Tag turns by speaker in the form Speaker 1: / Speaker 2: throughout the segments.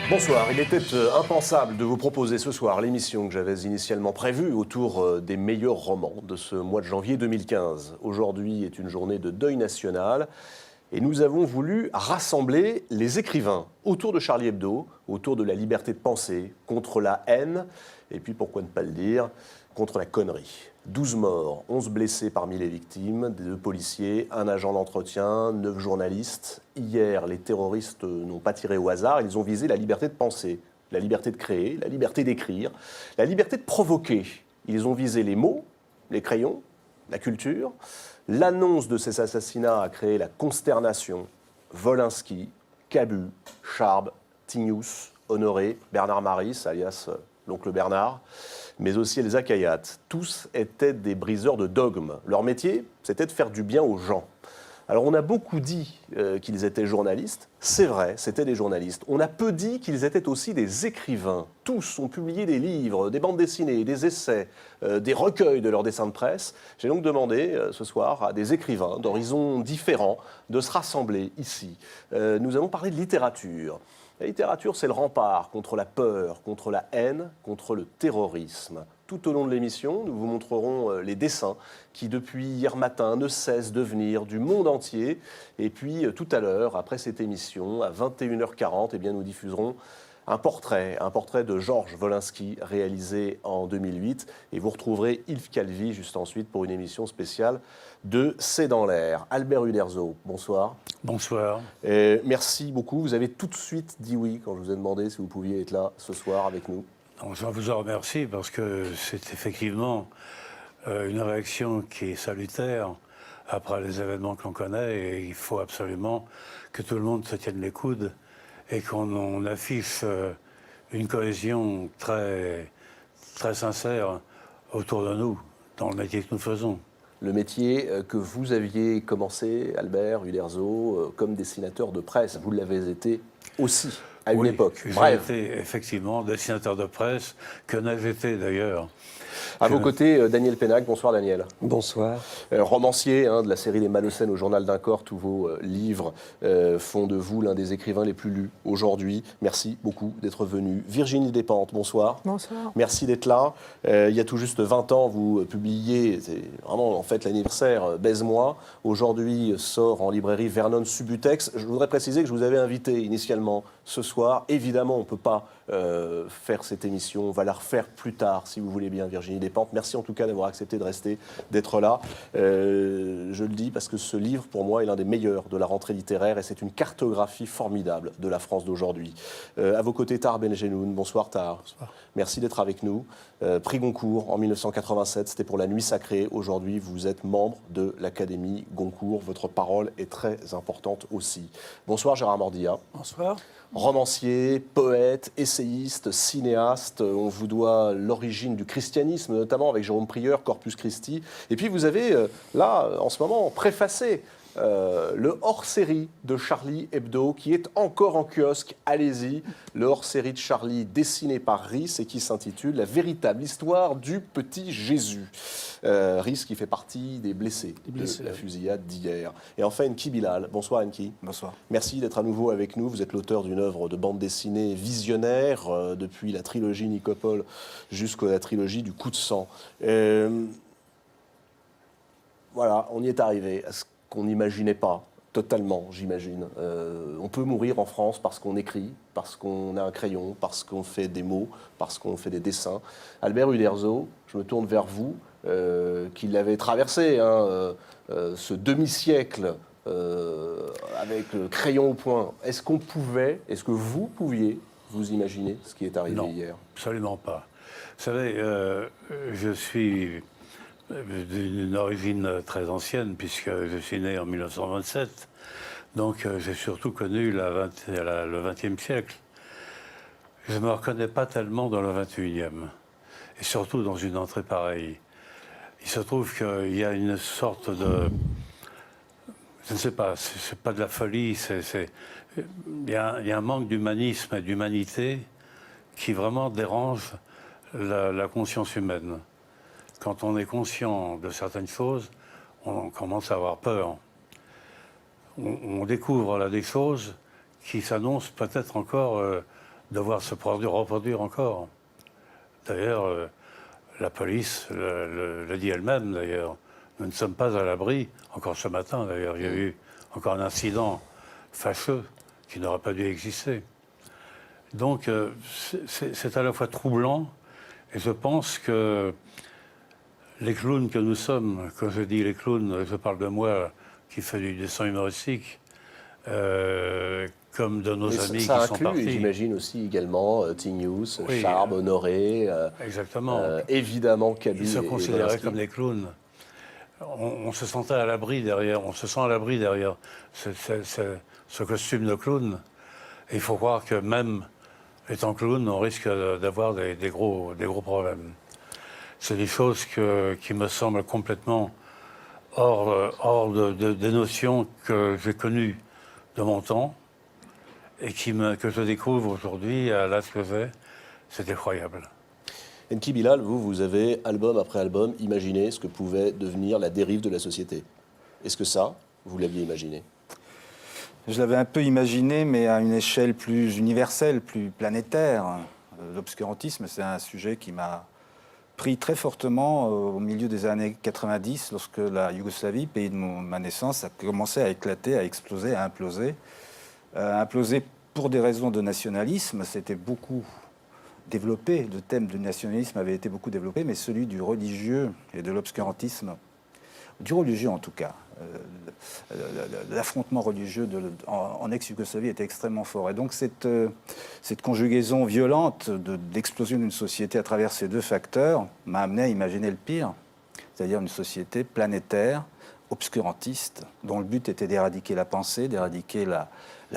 Speaker 1: Bonsoir, il était impensable de vous proposer ce soir l'émission que j'avais initialement prévue autour des meilleurs romans de ce mois de janvier 2015. Aujourd'hui est une journée de deuil national et nous avons voulu rassembler les écrivains autour de Charlie Hebdo, autour de la liberté de penser, contre la haine et puis, pourquoi ne pas le dire, contre la connerie. 12 morts, 11 blessés parmi les victimes, 2 policiers, 1 agent d'entretien, 9 journalistes. Hier, les terroristes n'ont pas tiré au hasard, ils ont visé la liberté de penser, la liberté de créer, la liberté d'écrire, la liberté de provoquer. Ils ont visé les mots, les crayons, la culture. L'annonce de ces assassinats a créé la consternation. Wolinski, Cabu, Charb, Tignous, Honoré, Bernard Maris, alias l'oncle Bernard, mais aussi Elsa Kayat. Tous étaient des briseurs de dogmes. Leur métier, c'était de faire du bien aux gens. Alors on a beaucoup dit qu'ils étaient journalistes, c'est vrai, c'était des journalistes. On a peu dit qu'ils étaient aussi des écrivains. Tous ont publié des livres, des bandes dessinées, des essais, des recueils de leurs dessins de presse. J'ai donc demandé ce soir à des écrivains d'horizons différents de se rassembler ici. Nous allons parler de littérature. La littérature, c'est le rempart contre la peur, contre la haine, contre le terrorisme. Tout au long de l'émission, nous vous montrerons les dessins qui, depuis hier matin, ne cessent de venir du monde entier. Et puis, tout à l'heure, après cette émission, à 21h40, eh bien, nous diffuserons un portrait de Georges Wolinski, réalisé en 2008. Et vous retrouverez Yves Calvi juste ensuite pour une émission spéciale de C'est dans l'air. Albert Uderzo, bonsoir.
Speaker 2: Bonsoir.
Speaker 1: Merci beaucoup. Vous avez tout de suite dit oui quand je vous ai demandé si vous pouviez être là ce soir avec nous.
Speaker 2: Donc, je vous en remercie parce que c'est effectivement une réaction qui est salutaire après les événements que l'on connaît et il faut absolument que tout le monde se tienne les coudes et qu'on affiche une cohésion très, très sincère autour de nous dans le métier que nous faisons.
Speaker 1: Le métier que vous aviez commencé, Albert Uderzo, comme dessinateur de presse, vous l'avez été aussi à une époque.
Speaker 2: J'ai été effectivement dessinateur de presse, que n'avait été d'ailleurs.
Speaker 1: À vos côtés, Daniel Pénac. Bonsoir Daniel.
Speaker 3: Bonsoir.
Speaker 1: Romancier de la série Les Malocènes au Journal d'un corps, tous vos livres font de vous l'un des écrivains les plus lus aujourd'hui. Merci beaucoup d'être venu. Virginie Despentes, bonsoir.
Speaker 4: Bonsoir.
Speaker 1: Merci d'être là. Il y a tout juste 20 ans, vous publiez, c'est vraiment en fait l'anniversaire, Baise-moi. Aujourd'hui sort en librairie Vernon Subutex. Je voudrais préciser que je vous avais invité initialement ce soir. Évidemment, on ne peut pas faire cette émission. On va la refaire plus tard, si vous voulez bien, Virginie Despentes. Merci en tout cas d'avoir accepté de rester, d'être là. Je le dis parce que ce livre, pour moi, est l'un des meilleurs de la rentrée littéraire et c'est une cartographie formidable de la France d'aujourd'hui. À vos côtés, Tahar Benjelloun. Bonsoir, Tahar. Bonsoir. Merci d'être avec nous. Prix Goncourt en 1987, c'était pour La Nuit Sacrée. Aujourd'hui, vous êtes membre de l'Académie Goncourt. Votre parole est très importante aussi. Bonsoir, Gérard Mordillat.
Speaker 3: Bonsoir.
Speaker 1: Romancier, poète, essayiste, cinéaste. On vous doit l'origine du christianisme, notamment avec Jérôme Prieur, Corpus Christi. Et puis vous avez, là, en ce moment, préfacé le hors-série de Charlie Hebdo, qui est encore en kiosque. Allez-y, le hors-série de Charlie dessiné par Rhys et qui s'intitule « La véritable histoire du petit Jésus ». Rhys qui fait partie des blessés de la fusillade d'hier. Et enfin, Enki Bilal. Bonsoir Enki.
Speaker 3: Bonsoir.
Speaker 1: Merci d'être à nouveau avec nous. Vous êtes l'auteur d'une œuvre de bande dessinée visionnaire, depuis la trilogie Nicopole jusqu'à la trilogie du Coup de sang. Voilà, on y est arrivé à ce qu'on n'imaginait pas, totalement, j'imagine. On peut mourir en France parce qu'on écrit, parce qu'on a un crayon, parce qu'on fait des mots, parce qu'on fait des dessins. Albert Uderzo, je me tourne vers vous, qui l'avez traversé, ce demi-siècle avec le crayon au poing. Est-ce que vous pouviez vous imaginer ce qui est arrivé hier ?
Speaker 2: Non, absolument pas. Vous savez, je suis d'une origine très ancienne, puisque je suis né en 1927. Donc j'ai surtout connu le XXe siècle. Je ne me reconnais pas tellement dans le XXIe, et surtout dans une entrée pareille. Il se trouve qu'il y a une sorte de... Je ne sais pas, c'est pas de la folie, il y a un manque d'humanisme et d'humanité qui vraiment dérange la conscience humaine. Quand on est conscient de certaines choses, on commence à avoir peur. On découvre là des choses qui s'annoncent peut-être encore devoir se reproduire encore. D'ailleurs, la police le dit elle-même, d'ailleurs. Nous ne sommes pas à l'abri, encore ce matin, d'ailleurs, il y a eu encore un incident fâcheux qui n'aurait pas dû exister. Donc, c'est à la fois troublant, et je pense que les clowns que nous sommes, quand je dis les clowns, je parle de moi qui fais du dessin humoristique, comme de nos amis qui sont partis.
Speaker 1: J'imagine aussi également Tignouz,
Speaker 2: Oui,
Speaker 1: Charb, Honoré,
Speaker 2: exactement.
Speaker 1: évidemment Cabu.
Speaker 2: Ils se considéraient comme des clowns. On se sentait à l'abri derrière, on se sent à l'abri derrière ce costume de clown. Et il faut croire que même étant clown, on risque d'avoir des gros problèmes. C'est des choses qui me semblent complètement hors des notions que j'ai connues de mon temps et que je découvre aujourd'hui à l'âge que j'ai. C'est effroyable.
Speaker 1: Enki Bilal, vous avez, album après album, imaginé ce que pouvait devenir la dérive de la société. Est-ce que ça, vous l'aviez imaginé ?
Speaker 3: Je l'avais un peu imaginé, mais à une échelle plus universelle, plus planétaire. L'obscurantisme, c'est un sujet qui m'a pris très fortement au milieu des années 90, lorsque la Yougoslavie, pays de ma naissance, a commencé à éclater, à exploser, à imploser. Imploser pour des raisons de nationalisme, c'était beaucoup développé, le thème du nationalisme avait été beaucoup développé, mais celui du religieux et de l'obscurantisme, du religieux en tout cas, l'affrontement religieux en ex-Yougoslavie était extrêmement fort. Et donc cette conjugaison violente d'explosion d'une société à travers ces deux facteurs m'a amené à imaginer le pire, c'est-à-dire une société planétaire, obscurantiste, dont le but était d'éradiquer la pensée, d'éradiquer la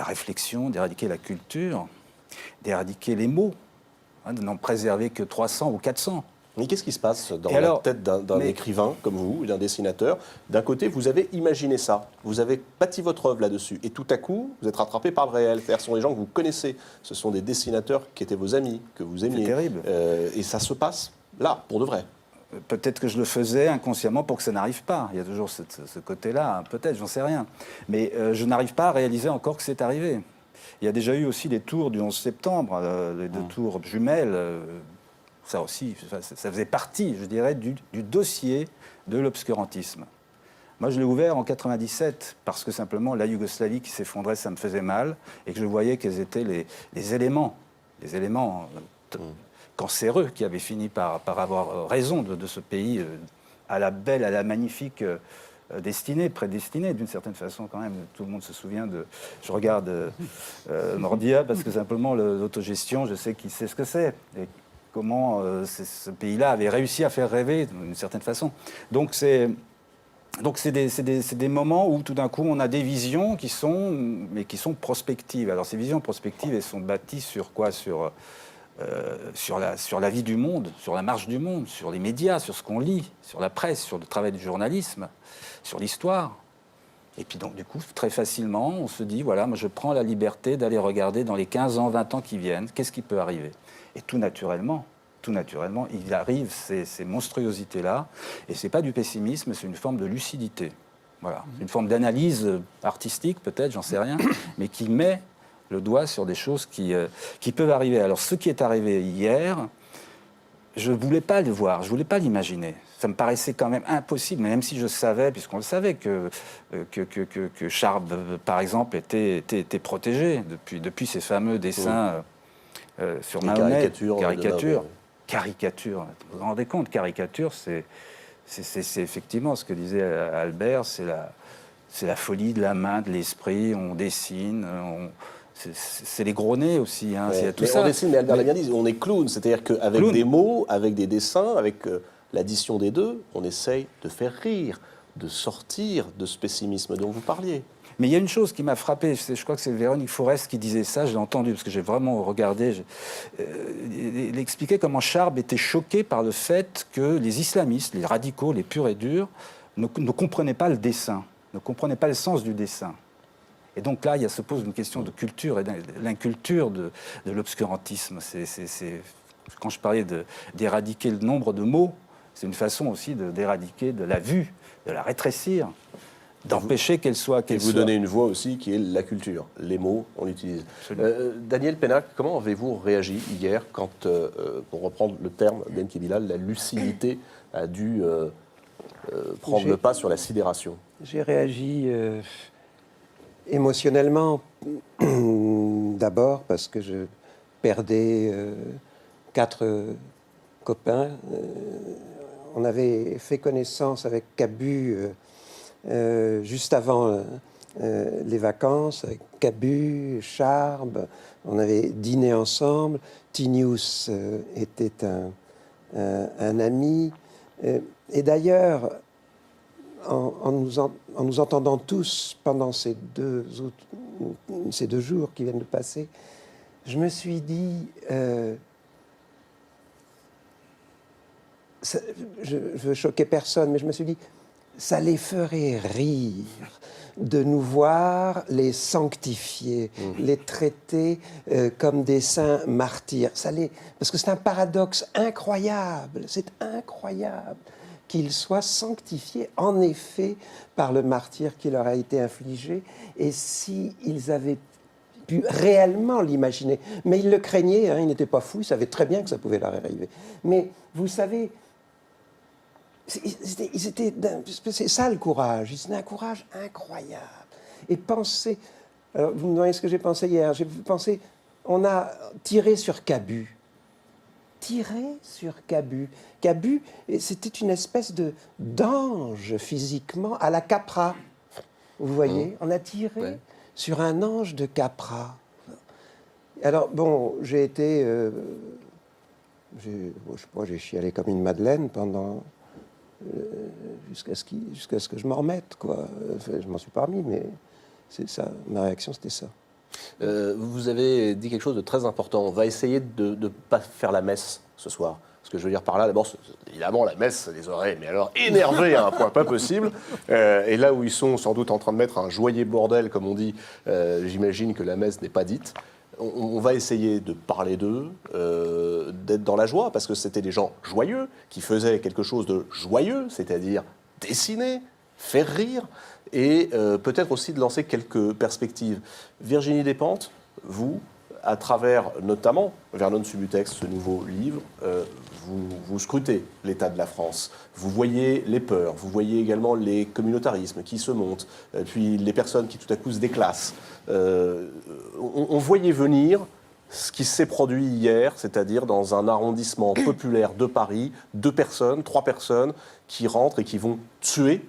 Speaker 3: réflexion, d'éradiquer la culture, d'éradiquer les mots, de n'en préserver que 300 ou 400.
Speaker 1: Mais qu'est-ce qui se passe dans la tête d'un écrivain comme vous, d'un dessinateur ? D'un côté, vous avez imaginé ça, vous avez bâti votre œuvre là-dessus, et tout à coup, vous êtes rattrapé par le réel. C'est-à-dire, ce sont des gens que vous connaissez, ce sont des dessinateurs qui étaient vos amis, que vous aimiez.
Speaker 3: C'est terrible.
Speaker 1: Et ça se passe là, pour de vrai.
Speaker 3: Peut-être que je le faisais inconsciemment pour que ça n'arrive pas. Il y a toujours ce côté-là, peut-être, j'en sais rien. Mais je n'arrive pas à réaliser encore que c'est arrivé. Il y a déjà eu aussi les tours du 11 septembre, les deux tours jumelles. Ça aussi, ça faisait partie, je dirais, du dossier de l'obscurantisme. Moi, je l'ai ouvert en 97, parce que simplement, la Yougoslavie qui s'effondrait, ça me faisait mal, et que je voyais quels étaient les éléments cancéreux qui avaient fini par avoir raison de ce pays à la belle, à la magnifique prédestiné d'une certaine façon quand même. Tout le monde se souvient de... Je regarde Mordia parce que simplement l'autogestion, je sais qui sait ce que c'est. Et comment ce pays-là avait réussi à faire rêver d'une certaine façon. Donc c'est des moments où tout d'un coup on a des visions qui sont prospectives. Alors ces visions prospectives, elles sont bâties sur quoi ? Sur la vie du monde, sur la marche du monde, sur les médias, sur ce qu'on lit, sur la presse, sur le travail du journalisme, sur l'histoire. Et puis donc du coup, très facilement, on se dit, voilà, moi je prends la liberté d'aller regarder dans les 15 ans, 20 ans qui viennent, qu'est-ce qui peut arriver ? Et tout naturellement, il arrive ces monstruosités-là, et c'est pas du pessimisme, c'est une forme de lucidité. Voilà, une forme d'analyse artistique peut-être, j'en sais rien, mais qui met le doigt sur des choses qui peuvent arriver. Alors, ce qui est arrivé hier, je ne voulais pas le voir, je ne voulais pas l'imaginer. Ça me paraissait quand même impossible, même si je savais, puisqu'on le savait, que Charb, par exemple, était protégé depuis ces fameux dessins sur Mahomet. Caricature. Vous vous rendez compte, caricature, c'est effectivement ce que disait Albert, c'est la folie de la main, de l'esprit, on dessine, c'est les gros nez aussi, hein,
Speaker 1: ouais.
Speaker 3: Tout ça.
Speaker 1: On dessine, mais Albert l'a bien dit, on est clown, c'est-à-dire qu'avec des mots, avec des dessins, avec l'addition des deux, on essaye de faire rire, de sortir de ce pessimisme dont vous parliez.
Speaker 3: Mais il y a une chose qui m'a frappé, je crois que c'est Véronique Forest qui disait ça, je l'ai entendu parce que j'ai vraiment regardé. Il expliquait comment Charb était choqué par le fait que les islamistes, les radicaux, les purs et durs, ne comprenaient pas le dessin, ne comprenaient pas le sens du dessin. Et donc là, se pose une question de culture et l'inculture de l'obscurantisme. Quand je parlais d'éradiquer le nombre de mots, c'est une façon aussi d'éradiquer de la vue, de la rétrécir. d'empêcher qu'elle soit...
Speaker 1: Et vous donnez une voix aussi qui est la culture. Les mots, on l'utilise. Daniel Pénac, comment avez-vous réagi hier quand, pour reprendre le terme d'Enki Bilal, la lucidité a dû prendre le pas sur la sidération?
Speaker 4: J'ai réagi émotionnellement, d'abord parce que je perdais 4 copains. On avait fait connaissance avec Cabu juste avant les vacances, avec Cabu, Charb, on avait dîné ensemble. Tinius était un ami. Et d'ailleurs, en nous entendant tous pendant ces 2 jours qui viennent de passer, je me suis dit, je veux choquer personne, mais je me suis dit, ça les ferait rire de nous voir les sanctifier, les traiter comme des saints martyrs. Parce que c'est un paradoxe incroyable, c'est incroyable qu'ils soient sanctifiés, en effet, par le martyre qui leur a été infligé, et s'ils avaient pu réellement l'imaginer. Mais ils le craignaient, hein, ils n'étaient pas fous, ils savaient très bien que ça pouvait leur arriver. Mais vous savez, c'est ça le courage, c'est un courage incroyable. Et pensez, alors vous me demandez ce que j'ai pensé hier, j'ai pensé, on a tiré sur Cabu. Cabu, c'était une espèce d'ange physiquement à la Capra. Vous voyez, on a tiré sur un ange de Capra. Alors, bon, j'ai été... j'ai chialé comme une madeleine pendant... jusqu'à ce que je m'en remette, quoi. Enfin, je m'en suis pas remis, mais c'est ça, ma réaction, c'était ça.
Speaker 1: Vous avez dit quelque chose de très important. On va essayer de ne pas faire la messe ce soir. Ce que je veux dire par là, d'abord, évidemment, la messe, ça les aurait, mais alors énervés à un point pas possible. Et là où ils sont sans doute en train de mettre un joyeux bordel, comme on dit, j'imagine que la messe n'est pas dite. On va essayer de parler d'eux, d'être dans la joie, parce que c'était des gens joyeux, qui faisaient quelque chose de joyeux, c'est-à-dire dessiner, faire rire, et peut-être aussi de lancer quelques perspectives. Virginie Despentes, vous, à travers notamment Vernon Subutex, ce nouveau livre, vous scrutez l'état de la France. Vous voyez les peurs, vous voyez également les communautarismes qui se montent, puis les personnes qui tout à coup se déclassent. On voyait venir ce qui s'est produit hier, c'est-à-dire dans un arrondissement populaire de Paris, 3 personnes qui rentrent et qui vont tuer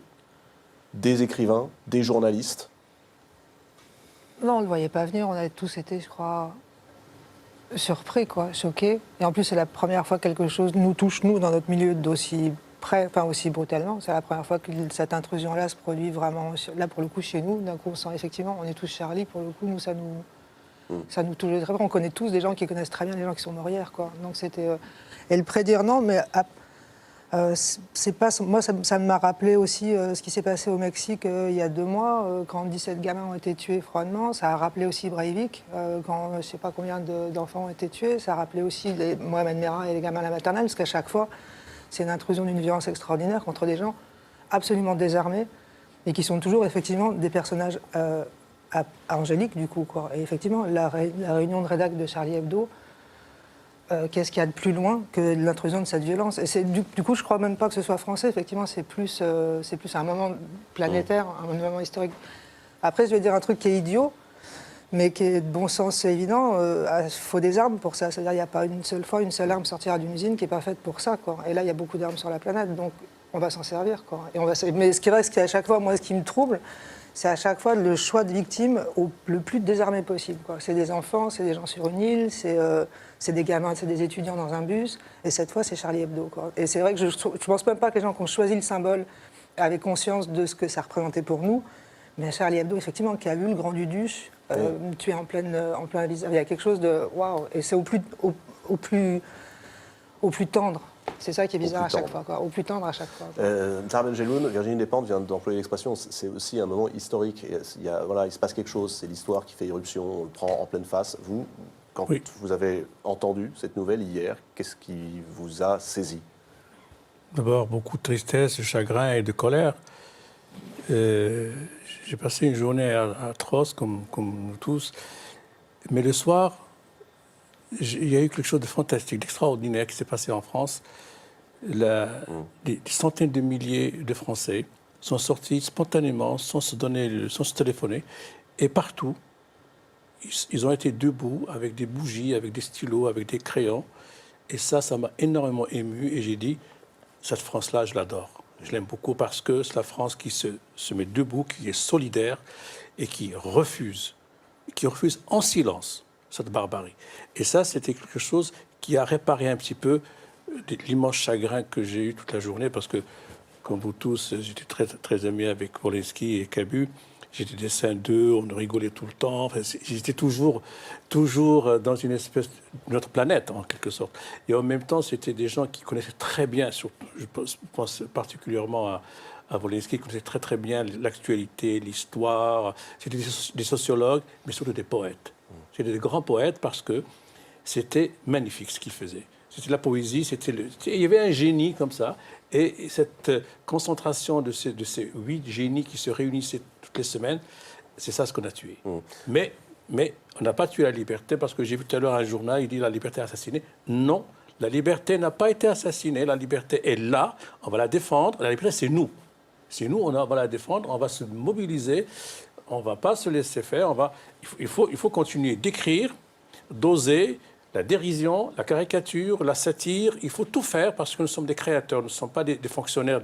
Speaker 1: des écrivains, des journalistes.
Speaker 5: Non, on ne le voyait pas venir. On avait tous été, je crois, surpris, quoi, choqués. Et en plus, c'est la première fois que quelque chose nous touche, nous, dans notre milieu, d'aussi près, enfin aussi brutalement. C'est la première fois que cette intrusion-là se produit vraiment, là, pour le coup, chez nous. D'un coup, on sent effectivement, on est tous Charlie, pour le coup, nous, ça nous touche très bien. On connaît tous des gens qui connaissent très bien les gens qui sont morts hier, quoi. Donc c'était... Et le prédire, non, mais... c'est pas, moi, ça m'a rappelé aussi ce qui s'est passé au Mexique il y a 2 mois, quand 17 gamins ont été tués froidement. Ça a rappelé aussi Breivik, quand je ne sais pas combien d'enfants ont été tués. Ça a rappelé aussi Mohamed Merah et les gamins à la maternelle, parce qu'à chaque fois, c'est une intrusion d'une violence extraordinaire contre des gens absolument désarmés et qui sont toujours effectivement des personnages angéliques, du coup, quoi. Et effectivement, la réunion de rédac de Charlie Hebdo, qu'est-ce qu'il y a de plus loin que l'intrusion de cette violence? Et du coup, je ne crois même pas que ce soit français. Effectivement, c'est plus un moment planétaire, un moment historique. Après, je vais dire un truc qui est idiot, mais qui est de bon sens, c'est évident. Il faut des armes pour ça. C'est-à-dire qu'il n'y a pas une seule fois, une seule arme sortira d'une usine qui n'est pas faite pour ça, quoi. Et là, il y a beaucoup d'armes sur la planète, donc on va s'en servir, quoi. Mais ce qui reste, à chaque fois, moi, ce qui me trouble, c'est à chaque fois le choix de victimes le plus désarmé possible, quoi. C'est des enfants, c'est des gens sur une île, c'est des gamins, c'est des étudiants dans un bus, et cette fois, c'est Charlie Hebdo, quoi. Et c'est vrai que je ne pense même pas que les gens qui ont choisi le symbole avaient conscience de ce que ça représentait pour nous, mais Charlie Hebdo, effectivement, qui a vu le grand Duduche tué en plein visage, il y a quelque chose de waouh, et c'est au plus tendre. C'est ça qui est bizarre à chaque fois, quoi. Au plus tendre à chaque fois.
Speaker 1: Zahra Benjeloun, Virginie Despentes vient d'employer l'expression, c'est aussi un moment historique. Il se passe quelque chose, c'est l'histoire qui fait irruption, on le prend en pleine face. Vous, quand vous avez entendu cette nouvelle hier, qu'est-ce qui vous a saisi?
Speaker 6: D'abord, beaucoup de tristesse, de chagrin et de colère. J'ai passé une journée atroce, comme nous tous. Mais le soir, il y a eu quelque chose de fantastique, d'extraordinaire qui s'est passé en France. Des centaines de milliers de Français sont sortis spontanément, sans se téléphoner. Et partout, ils ont été debout avec des bougies, avec des stylos, avec des crayons. Et ça m'a énormément ému. Et j'ai dit, cette France-là, je l'adore. Je l'aime beaucoup parce que c'est la France qui se met debout, qui est solidaire et qui refuse en silence cette barbarie. Et ça, c'était quelque chose qui a réparé un petit peu l'immense chagrin que j'ai eu toute la journée parce que, comme vous tous, j'étais très, très ami avec Wolinski et Cabu. J'étais des saints d'eux, on rigolait tout le temps. Enfin, j'étais toujours dans une espèce notre planète, en quelque sorte. Et en même temps, c'était des gens qui connaissaient très bien, je pense particulièrement à Wolinski, qui connaissaient très très bien l'actualité, l'histoire. C'était des sociologues, mais surtout des poètes. C'était des grands poètes parce que c'était magnifique ce qu'ils faisaient. C'était la poésie, il y avait un génie comme ça. Et cette concentration de ces 8 génies qui se réunissaient toutes les semaines, c'est ça ce qu'on a tué. Mais on n'a pas tué la liberté parce que j'ai vu tout à l'heure un journal, il dit la liberté est assassinée. Non, la liberté n'a pas été assassinée, la liberté est là, on va la défendre. La liberté, c'est nous. C'est nous, on va la défendre, on va se mobiliser, on ne va pas se laisser faire. Il faut continuer d'écrire, d'oser. La dérision, la caricature, la satire, il faut tout faire parce que nous sommes des créateurs, nous ne sommes pas des fonctionnaires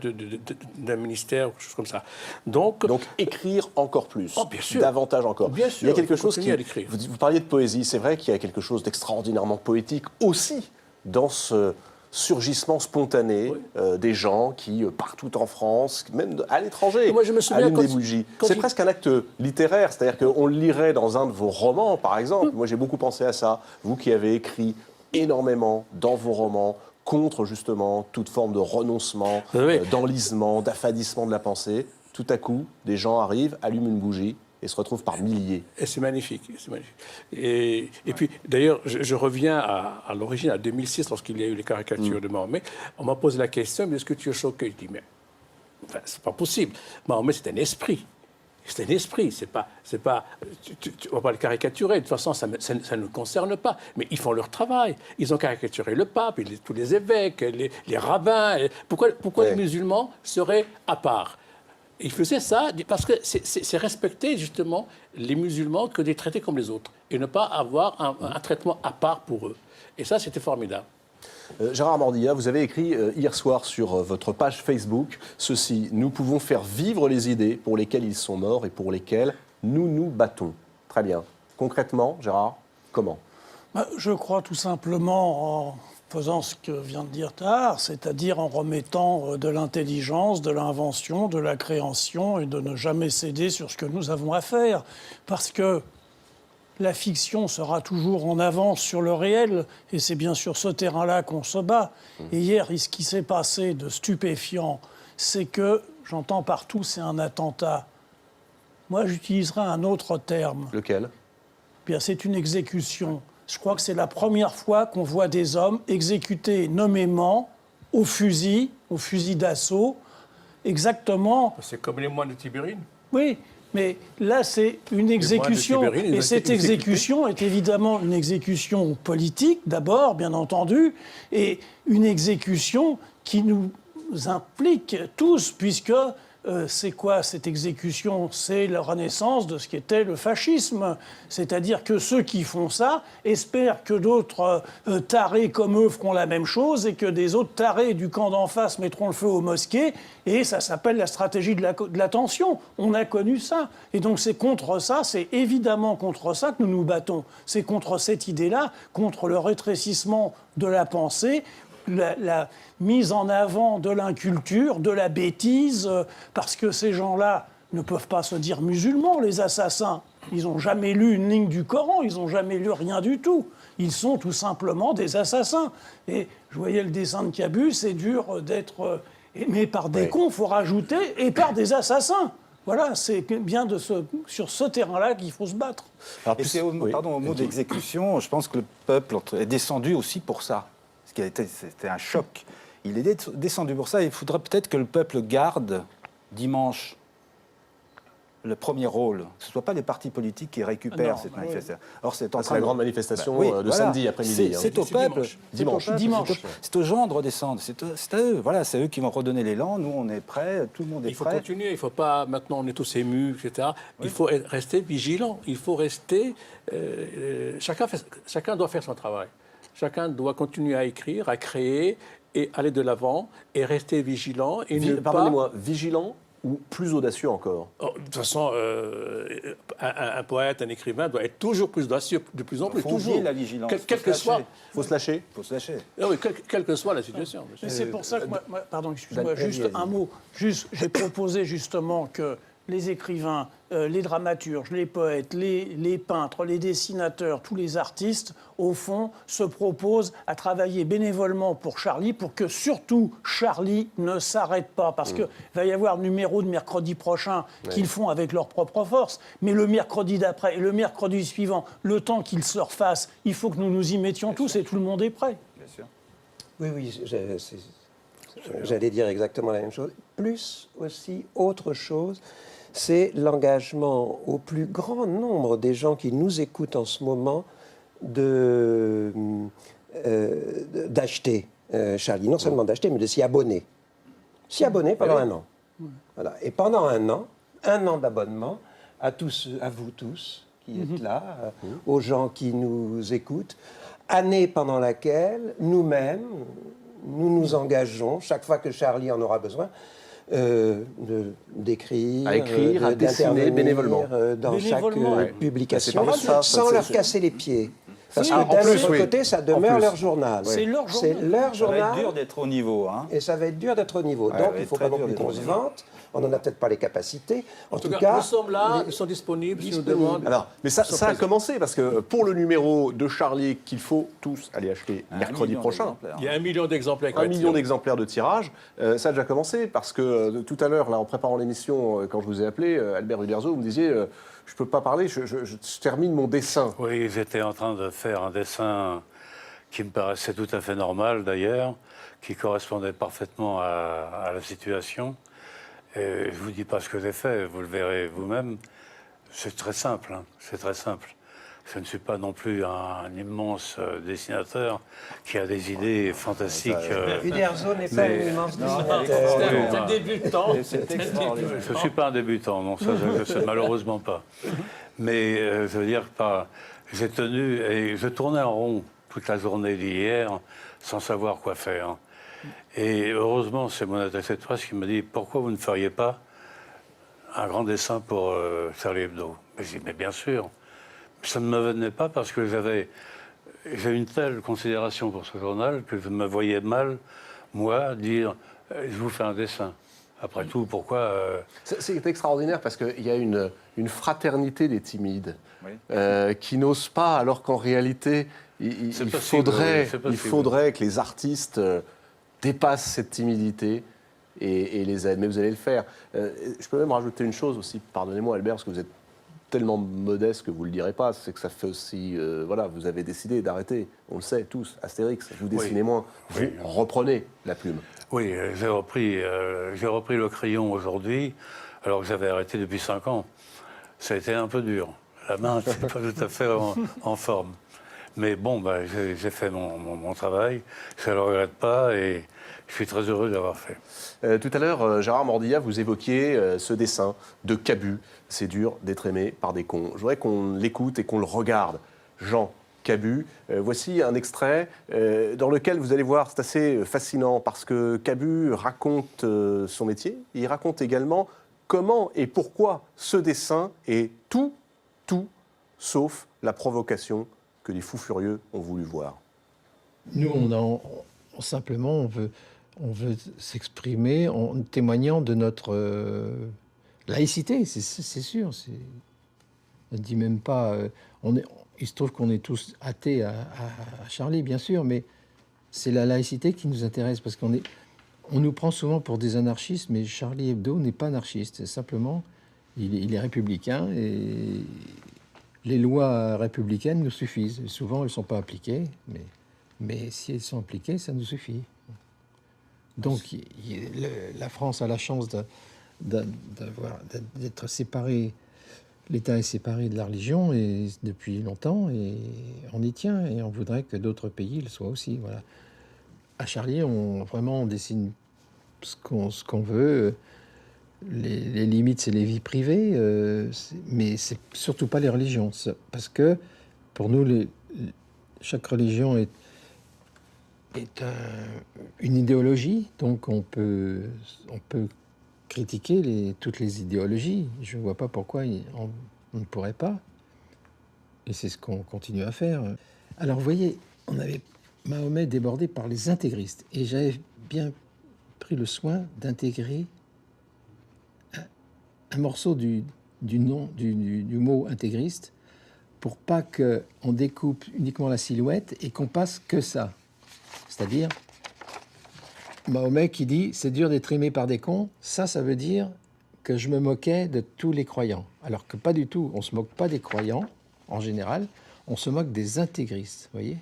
Speaker 6: d'un ministère ou quelque chose comme ça. Donc
Speaker 1: écrire encore plus,
Speaker 6: bien sûr.
Speaker 1: Davantage encore.
Speaker 6: Bien sûr,
Speaker 1: il y a quelque chose
Speaker 6: à l'écrire.
Speaker 1: Vous parliez de poésie, c'est vrai qu'il y a quelque chose d'extraordinairement poétique aussi dans ce surgissement spontané des gens qui, partout en France, même à l'étranger, allument des bougies. C'est presque un acte littéraire, c'est-à-dire qu'on le lirait dans un de vos romans, par exemple. Moi, j'ai beaucoup pensé à ça. Vous qui avez écrit énormément dans vos romans contre, justement, toute forme de renoncement, d'enlisement, d'affadissement de la pensée, tout à coup, des gens arrivent, allument une bougie et se retrouvent par milliers.
Speaker 6: Et c'est magnifique. Et puis, d'ailleurs, je reviens à l'origine, à 2006, lorsqu'il y a eu les caricatures de Mahomet. On m'a posé la question, mais est-ce que tu es choqué? Je dis, mais c'est pas possible. Mahomet, c'est un esprit. C'est un esprit, c'est pas, on va pas le caricaturer. De toute façon, ça ne nous concerne pas. Mais ils font leur travail. Ils ont caricaturé le pape, tous les évêques, les rabbins. Pourquoi les musulmans seraient à part? Ils faisaient ça parce que c'est respecter justement les musulmans que de les traiter comme les autres et ne pas avoir un traitement à part pour eux. Et ça, c'était formidable.
Speaker 1: Gérard Mordillat, vous avez écrit hier soir sur votre page Facebook ceci: nous pouvons faire vivre les idées pour lesquelles ils sont morts et pour lesquelles nous nous battons. Très bien. Concrètement, Gérard, comment?
Speaker 7: Je crois tout simplement en faisant ce que vient de dire Tahar, c'est-à-dire en remettant de l'intelligence, de l'invention, de la création et de ne jamais céder sur ce que nous avons à faire. Parce que la fiction sera toujours en avance sur le réel et c'est bien sur ce terrain-là qu'on se bat. Et hier, ce qui s'est passé de stupéfiant, c'est que, j'entends partout, c'est un attentat. Moi, j'utiliserai un autre terme.
Speaker 1: Lequel?
Speaker 7: Bien, c'est une exécution. Je crois que c'est la première fois qu'on voit des hommes exécutés nommément au fusil d'assaut, exactement.
Speaker 6: C'est comme les moines de Tibérine.
Speaker 7: Oui, mais là, c'est une exécution. Et cette exécution est évidemment une exécution politique, d'abord, bien entendu, et une exécution qui nous implique tous, puisque c'est quoi cette exécution? C'est la renaissance de ce qu'était le fascisme. C'est-à-dire que ceux qui font ça espèrent que d'autres tarés comme eux feront la même chose et que des autres tarés du camp d'en face mettront le feu aux mosquées. Et ça s'appelle la stratégie de l'attention. On a connu ça. Et donc c'est contre ça, c'est évidemment contre ça que nous nous battons. C'est contre cette idée-là, contre le rétrécissement de la pensée, la mise en avant de l'inculture, de la bêtise, parce que ces gens-là ne peuvent pas se dire musulmans, les assassins. Ils n'ont jamais lu une ligne du Coran, ils n'ont jamais lu rien du tout. Ils sont tout simplement des assassins. Et je voyais le dessin de Cabu, c'est dur d'être aimé par des cons, il faut rajouter, et par des assassins. Voilà, c'est bien sur ce terrain-là qu'il faut se battre.
Speaker 3: Alors, au mot d'exécution, je pense que le peuple est descendu aussi pour ça. C'était un choc. Il est descendu pour ça. Il faudrait peut-être que le peuple garde dimanche le premier rôle, que ce ne soit pas les partis politiques qui récupèrent
Speaker 7: Non,
Speaker 3: cette
Speaker 7: bah
Speaker 3: manifestation. Or, c'est en
Speaker 1: C'est
Speaker 3: train
Speaker 1: la
Speaker 3: de-
Speaker 1: grande manifestation
Speaker 3: Bah oui,
Speaker 1: de
Speaker 3: voilà.
Speaker 1: samedi après-midi. hein.
Speaker 3: C'est au peuple.
Speaker 1: Dimanche.
Speaker 3: C'est aux gens de redescendre. C'est à eux. Voilà, c'est eux qui vont redonner l'élan. Nous, on est prêts. Tout le monde est
Speaker 6: Il faut
Speaker 3: prêt.
Speaker 6: continuer, il ne faut pas, maintenant on est tous émus, etc. Il faut rester vigilant, il faut rester... chacun doit faire son travail. Chacun doit continuer à écrire, à créer, et aller de l'avant, et rester vigilant, et ne pas...
Speaker 1: Pardonnez-moi, vigilant ou plus audacieux encore?
Speaker 6: Oh, de toute façon, un poète, un écrivain doit être toujours plus audacieux, de plus en plus,
Speaker 3: Faut
Speaker 6: toujours.
Speaker 3: oublier la vigilance.
Speaker 6: Quel que soit...
Speaker 1: Il faut se lâcher.
Speaker 3: Il faut se lâcher.
Speaker 6: Ah oui, quelle que soit la situation.
Speaker 7: Mais c'est pour ça que pardon, excuse-moi,
Speaker 1: Daniel,
Speaker 7: juste
Speaker 1: allez-y.
Speaker 7: un mot. Juste, j'ai proposé justement que les écrivains, les dramaturges, les poètes, les peintres, les dessinateurs, tous les artistes, au fond, se proposent à travailler bénévolement pour Charlie, pour que surtout Charlie ne s'arrête pas. Parce qu'il va y avoir le numéro de mercredi prochain qu'ils font avec leur propre force, mais le mercredi d'après et le mercredi suivant, le temps qu'ils se refassent, il faut que nous nous y mettions tous et tout le monde est prêt.
Speaker 3: Bien sûr.
Speaker 4: Oui, j'allais dire exactement la même chose. Plus aussi, autre chose, c'est l'engagement au plus grand nombre des gens qui nous écoutent en ce moment d'acheter Charlie. Non seulement d'acheter, mais de s'y abonner. S'y abonner pendant un an. Voilà. Et pendant un an d'abonnement à vous tous qui êtes là, aux gens qui nous écoutent, année pendant laquelle nous-mêmes, nous nous engageons, chaque fois que Charlie en aura besoin, d'écrire,
Speaker 1: À écrire, à dessiner
Speaker 4: d'intervenir,
Speaker 1: bénévolement.
Speaker 4: dans chaque
Speaker 7: Bénévolement.
Speaker 4: publication,
Speaker 1: C'est pas mal, ça.
Speaker 4: sans
Speaker 1: C'est-
Speaker 4: leur casser les pieds. Parce
Speaker 7: Oui,
Speaker 4: que
Speaker 7: en
Speaker 4: d'un
Speaker 1: plus,
Speaker 4: autre
Speaker 1: oui.
Speaker 4: côté, ça
Speaker 1: En
Speaker 4: demeure
Speaker 1: plus.
Speaker 4: leur journal.
Speaker 7: C'est leur
Speaker 4: C'est
Speaker 7: journal.
Speaker 4: leur
Speaker 3: Ça va être
Speaker 4: journal.
Speaker 3: dur d'être au niveau. Hein.
Speaker 4: Et ça va être dur d'être au niveau.
Speaker 3: Ouais,
Speaker 4: Donc,
Speaker 3: ça va
Speaker 4: il ne
Speaker 3: être
Speaker 4: faut
Speaker 3: très
Speaker 4: pas non
Speaker 3: dur
Speaker 4: plus
Speaker 3: d'être
Speaker 4: qu'on
Speaker 3: au
Speaker 4: se
Speaker 3: niveau.
Speaker 4: vante. On n'en a peut-être pas les capacités.
Speaker 6: En tout cas, nous sommes là, nous sommes disponibles, si nous demandent.
Speaker 1: Alors, mais ça a commencé parce que pour le numéro de Charlie qu'il faut tous aller acheter mercredi prochain,
Speaker 6: Il y a 1 million d'exemplaires. qui vont
Speaker 1: 1
Speaker 6: être
Speaker 1: million
Speaker 6: tirés.
Speaker 1: d'exemplaires de tirage, ça a déjà commencé parce que tout à l'heure, là, en préparant l'émission, quand je vous ai appelé, Albert Uderzo, vous me disiez, je ne peux pas parler, je termine mon dessin.
Speaker 2: Oui, j'étais en train de faire un dessin qui me paraissait tout à fait normal d'ailleurs, qui correspondait parfaitement à la situation. Et je ne vous dis pas ce que j'ai fait, vous le verrez vous-même. C'est très simple, hein, c'est très simple. Je ne suis pas non plus un immense dessinateur qui a des idées fantastiques.
Speaker 4: Uderzo n'est pas
Speaker 2: mais-
Speaker 4: un immense
Speaker 6: C'est
Speaker 4: dessinateur.
Speaker 6: un débutant.
Speaker 3: C'est extraordinaire.
Speaker 2: Je ne suis pas un débutant, non, ça je ne sais malheureusement pas. Mais je veux dire, j'ai tenu et je tournais en rond toute la journée d'hier sans savoir quoi faire. Et heureusement, c'est mon attaché de presse qui m'a dit « Pourquoi vous ne feriez pas un grand dessin pour Charlie Hebdo ?» Mais j'ai dit « Mais bien sûr !» Ça ne me venait pas parce que j'ai une telle considération pour ce journal que je me voyais mal, moi, dire « Je vous fais un dessin ». Après tout, pourquoi
Speaker 1: C'est extraordinaire parce qu'il y a une fraternité des timides
Speaker 3: Oui.
Speaker 1: qui n'osent pas, alors qu'en réalité, il
Speaker 2: C'est possible,
Speaker 1: faudrait,
Speaker 2: oui, c'est possible.
Speaker 1: il faudrait que les artistes dépassent cette timidité et les aident. Mais vous allez le faire. Je peux même rajouter une chose aussi, pardonnez-moi Albert, parce que vous êtes tellement modeste que vous ne le direz pas, c'est que ça fait aussi... voilà, vous avez décidé d'arrêter, on le sait tous, Astérix, vous dessinez moins, vous
Speaker 2: Oui.
Speaker 1: reprenez la plume.
Speaker 2: Oui, j'ai repris le crayon aujourd'hui, alors que j'avais arrêté depuis 5 ans. Ça a été un peu dur. La main n'était pas tout à fait en forme. Mais bon, j'ai fait mon travail, je ne le regrette pas et je suis très heureux de l'avoir fait.
Speaker 1: Tout à l'heure, Gérard Mordillat, vous évoquiez ce dessin de Cabu. C'est dur d'être aimé par des cons. Je voudrais qu'on l'écoute et qu'on le regarde. Jean Cabu. Voici un extrait dans lequel vous allez voir, c'est assez fascinant parce que Cabu raconte son métier. Il raconte également comment et pourquoi ce dessin est tout sauf la provocation que les fous furieux ont voulu voir.
Speaker 8: Nous, simplement, on veut s'exprimer en témoignant de notre laïcité, c'est sûr. On ne dit même pas... il se trouve qu'on est tous athées à Charlie, bien sûr, mais c'est la laïcité qui nous intéresse, parce on nous prend souvent pour des anarchistes, mais Charlie Hebdo n'est pas anarchiste. Simplement, il est républicain, et les lois républicaines nous suffisent. Souvent, elles ne sont pas appliquées, mais si elles sont appliquées, ça nous suffit. Donc, la France a la chance d'être séparé. L'État est séparé de la religion et depuis longtemps, et on y tient, et on voudrait que d'autres pays le soient aussi. Voilà. À Charlie, on dessine ce qu'on veut. Les limites, c'est les vies privées, mais c'est surtout pas les religions. Parce que pour nous, chaque religion est une idéologie, donc on peut critiquer toutes les idéologies. Je ne vois pas pourquoi on ne pourrait pas. Et c'est ce qu'on continue à faire. Alors, vous voyez, on avait Mahomet débordé par les intégristes. Et j'avais bien pris le soin d'intégrer un morceau du mot intégriste pour pas qu'on découpe uniquement la silhouette et qu'on passe que ça. C'est-à-dire, Mahomet qui dit « c'est dur d'être aimé par des cons », ça veut dire que je me moquais de tous les croyants. Alors que pas du tout, on ne se moque pas des croyants, en général, on se moque des intégristes, vous voyez.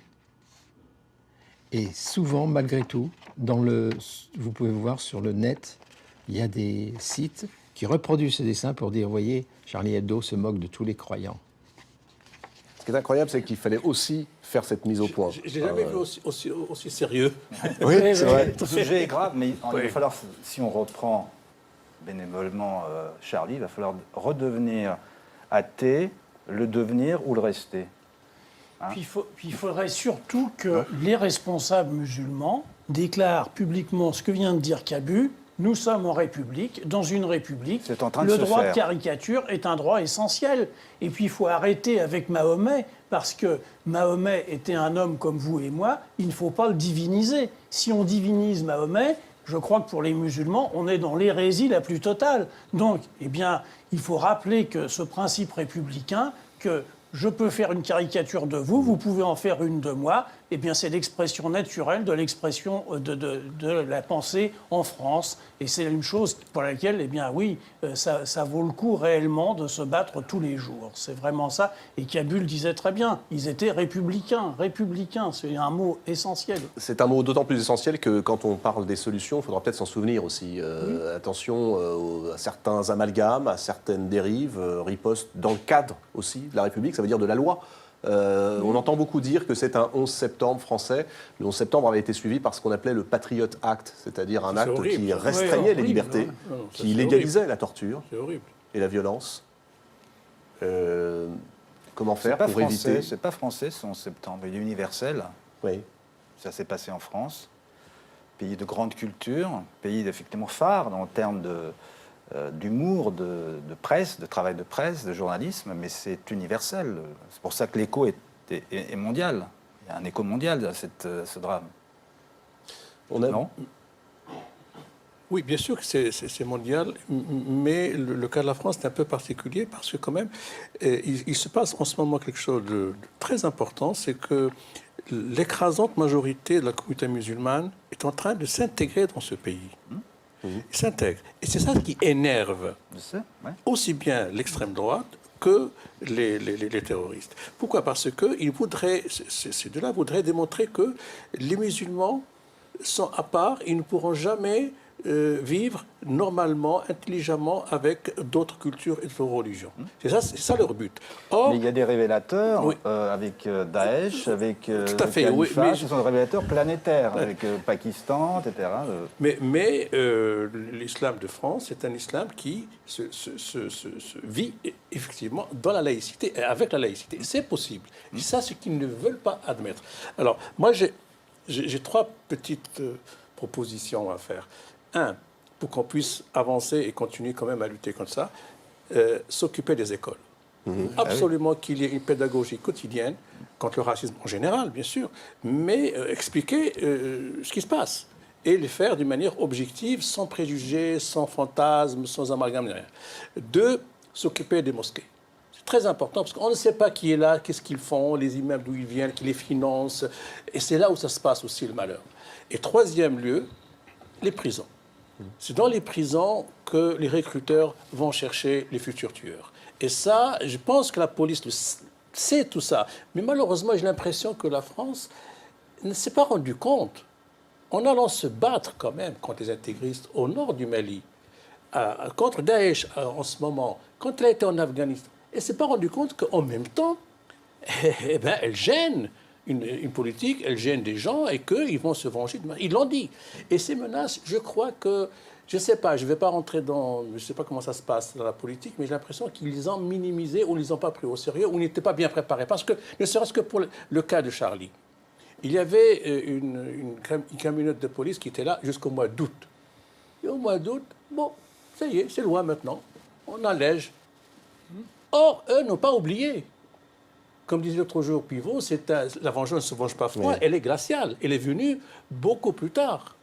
Speaker 8: Et souvent, malgré tout, vous pouvez voir sur le net, il y a des sites qui reproduisent ce dessin pour dire « voyez, Charlie Hebdo se moque de tous les croyants ».
Speaker 1: Ce qui est incroyable, c'est qu'il fallait aussi faire cette mise au point.
Speaker 6: J'ai jamais vu aussi sérieux.
Speaker 1: Oui, c'est vrai.
Speaker 3: Le sujet est grave, mais il va falloir, si on reprend bénévolement Charlie, il va falloir redevenir athée, le devenir ou le rester. Hein?
Speaker 7: Puis il faudrait surtout que les responsables musulmans déclarent publiquement ce que vient de dire Cabu. Nous sommes en République. Dans une République,
Speaker 3: c'est en train de
Speaker 7: le
Speaker 3: se
Speaker 7: droit
Speaker 3: faire.
Speaker 7: de caricature est un droit essentiel. Et puis il faut arrêter avec Mahomet, parce que Mahomet était un homme comme vous et moi, il ne faut pas le diviniser. Si on divinise Mahomet, je crois que pour les musulmans, on est dans l'hérésie la plus totale. Donc, eh bien, il faut rappeler que ce principe républicain, que je peux faire une caricature de vous, vous pouvez en faire une de moi, eh bien c'est l'expression naturelle de l'expression de la pensée en France. Et c'est une chose pour laquelle, eh bien oui, ça vaut le coup réellement de se battre tous les jours. C'est vraiment ça. Et Cabu le disait très bien, ils étaient républicains. Républicains, c'est un mot essentiel.
Speaker 1: C'est un mot d'autant plus essentiel que quand on parle des solutions, il faudra peut-être s'en souvenir aussi. Attention à certains amalgames, à certaines dérives, ripostes dans le cadre aussi de la République, ça veut dire de la loi. On entend beaucoup dire que c'est un 11 septembre français. Le 11 septembre avait été suivi par ce qu'on appelait le Patriot Act, c'est-à-dire un acte qui restreignait les libertés, qui légalisait la torture et la violence. Comment faire pour éviter...
Speaker 3: C'est pas français, ce 11 septembre. Il est universel.
Speaker 1: Oui.
Speaker 3: Ça s'est passé en France. Pays de grande culture, pays effectivement phare en termes d'humour, de presse, de travail de presse, de journalisme, mais c'est universel. C'est pour ça que l'écho est mondial. Il y a un écho mondial à ce drame. Non ?
Speaker 6: Oui, bien sûr que c'est mondial, mais le cas de la France est un peu particulier parce que quand même, il se passe en ce moment quelque chose de très important, c'est que l'écrasante majorité de la communauté musulmane est en train de s'intégrer dans ce pays. Il s'intègre. Et c'est ça qui énerve aussi bien l'extrême droite que les terroristes. Pourquoi ? Parce que ces deux-là voudraient démontrer que les musulmans sont à part, ils ne pourront jamais vivre normalement, intelligemment avec d'autres cultures et d'autres religions. C'est ça leur but. Or,
Speaker 3: mais il y a des révélateurs avec Daesh, avec
Speaker 6: tout à fait,
Speaker 3: Khalifa, ce sont des révélateurs planétaires, avec Pakistan, etc.
Speaker 6: Mais l'islam de France est un islam qui se vit effectivement dans la laïcité et avec la laïcité. C'est possible. C'est ça ce qu'ils ne veulent pas admettre. Alors, moi, j'ai trois petites propositions à faire. Un, pour qu'on puisse avancer et continuer quand même à lutter contre ça, s'occuper des écoles. Absolument qu'il y ait une pédagogie quotidienne contre le racisme en général, bien sûr, mais expliquer ce qui se passe et le faire d'une manière objective, sans préjugés, sans fantasmes, sans amalgame, rien. Deux, s'occuper des mosquées. C'est très important parce qu'on ne sait pas qui est là, qu'est-ce qu'ils font, les immeubles d'où ils viennent, qui les financent, et c'est là où ça se passe aussi le malheur. Et troisième lieu, les prisons. C'est dans les prisons que les recruteurs vont chercher les futurs tueurs. Et ça, je pense que la police sait tout ça. Mais malheureusement, j'ai l'impression que la France ne s'est pas rendu compte. En allant se battre quand même contre les intégristes au nord du Mali, contre Daesh en ce moment, quand elle a été en Afghanistan, elle ne s'est pas rendue compte qu'en même temps, elle gêne une politique, elle gêne des gens et qu'ils vont se venger. Ils l'ont dit. Et ces menaces, je crois que, je ne sais pas, je ne vais pas rentrer dans, je ne sais pas comment ça se passe dans la politique, mais j'ai l'impression qu'ils les ont minimisés ou ne les ont pas pris au sérieux ou n'étaient pas bien préparés. Parce que, ne serait-ce que pour le cas de Charlie, il y avait une camionnette de police qui était là jusqu'au mois d'août. Et au mois d'août, bon, ça y est, c'est loin maintenant. On allège. Or, eux n'ont pas oublié. Comme disait l'autre jour Pivot, la vengeance ne se venge pas froid, elle est glaciale. Elle est venue beaucoup plus tard.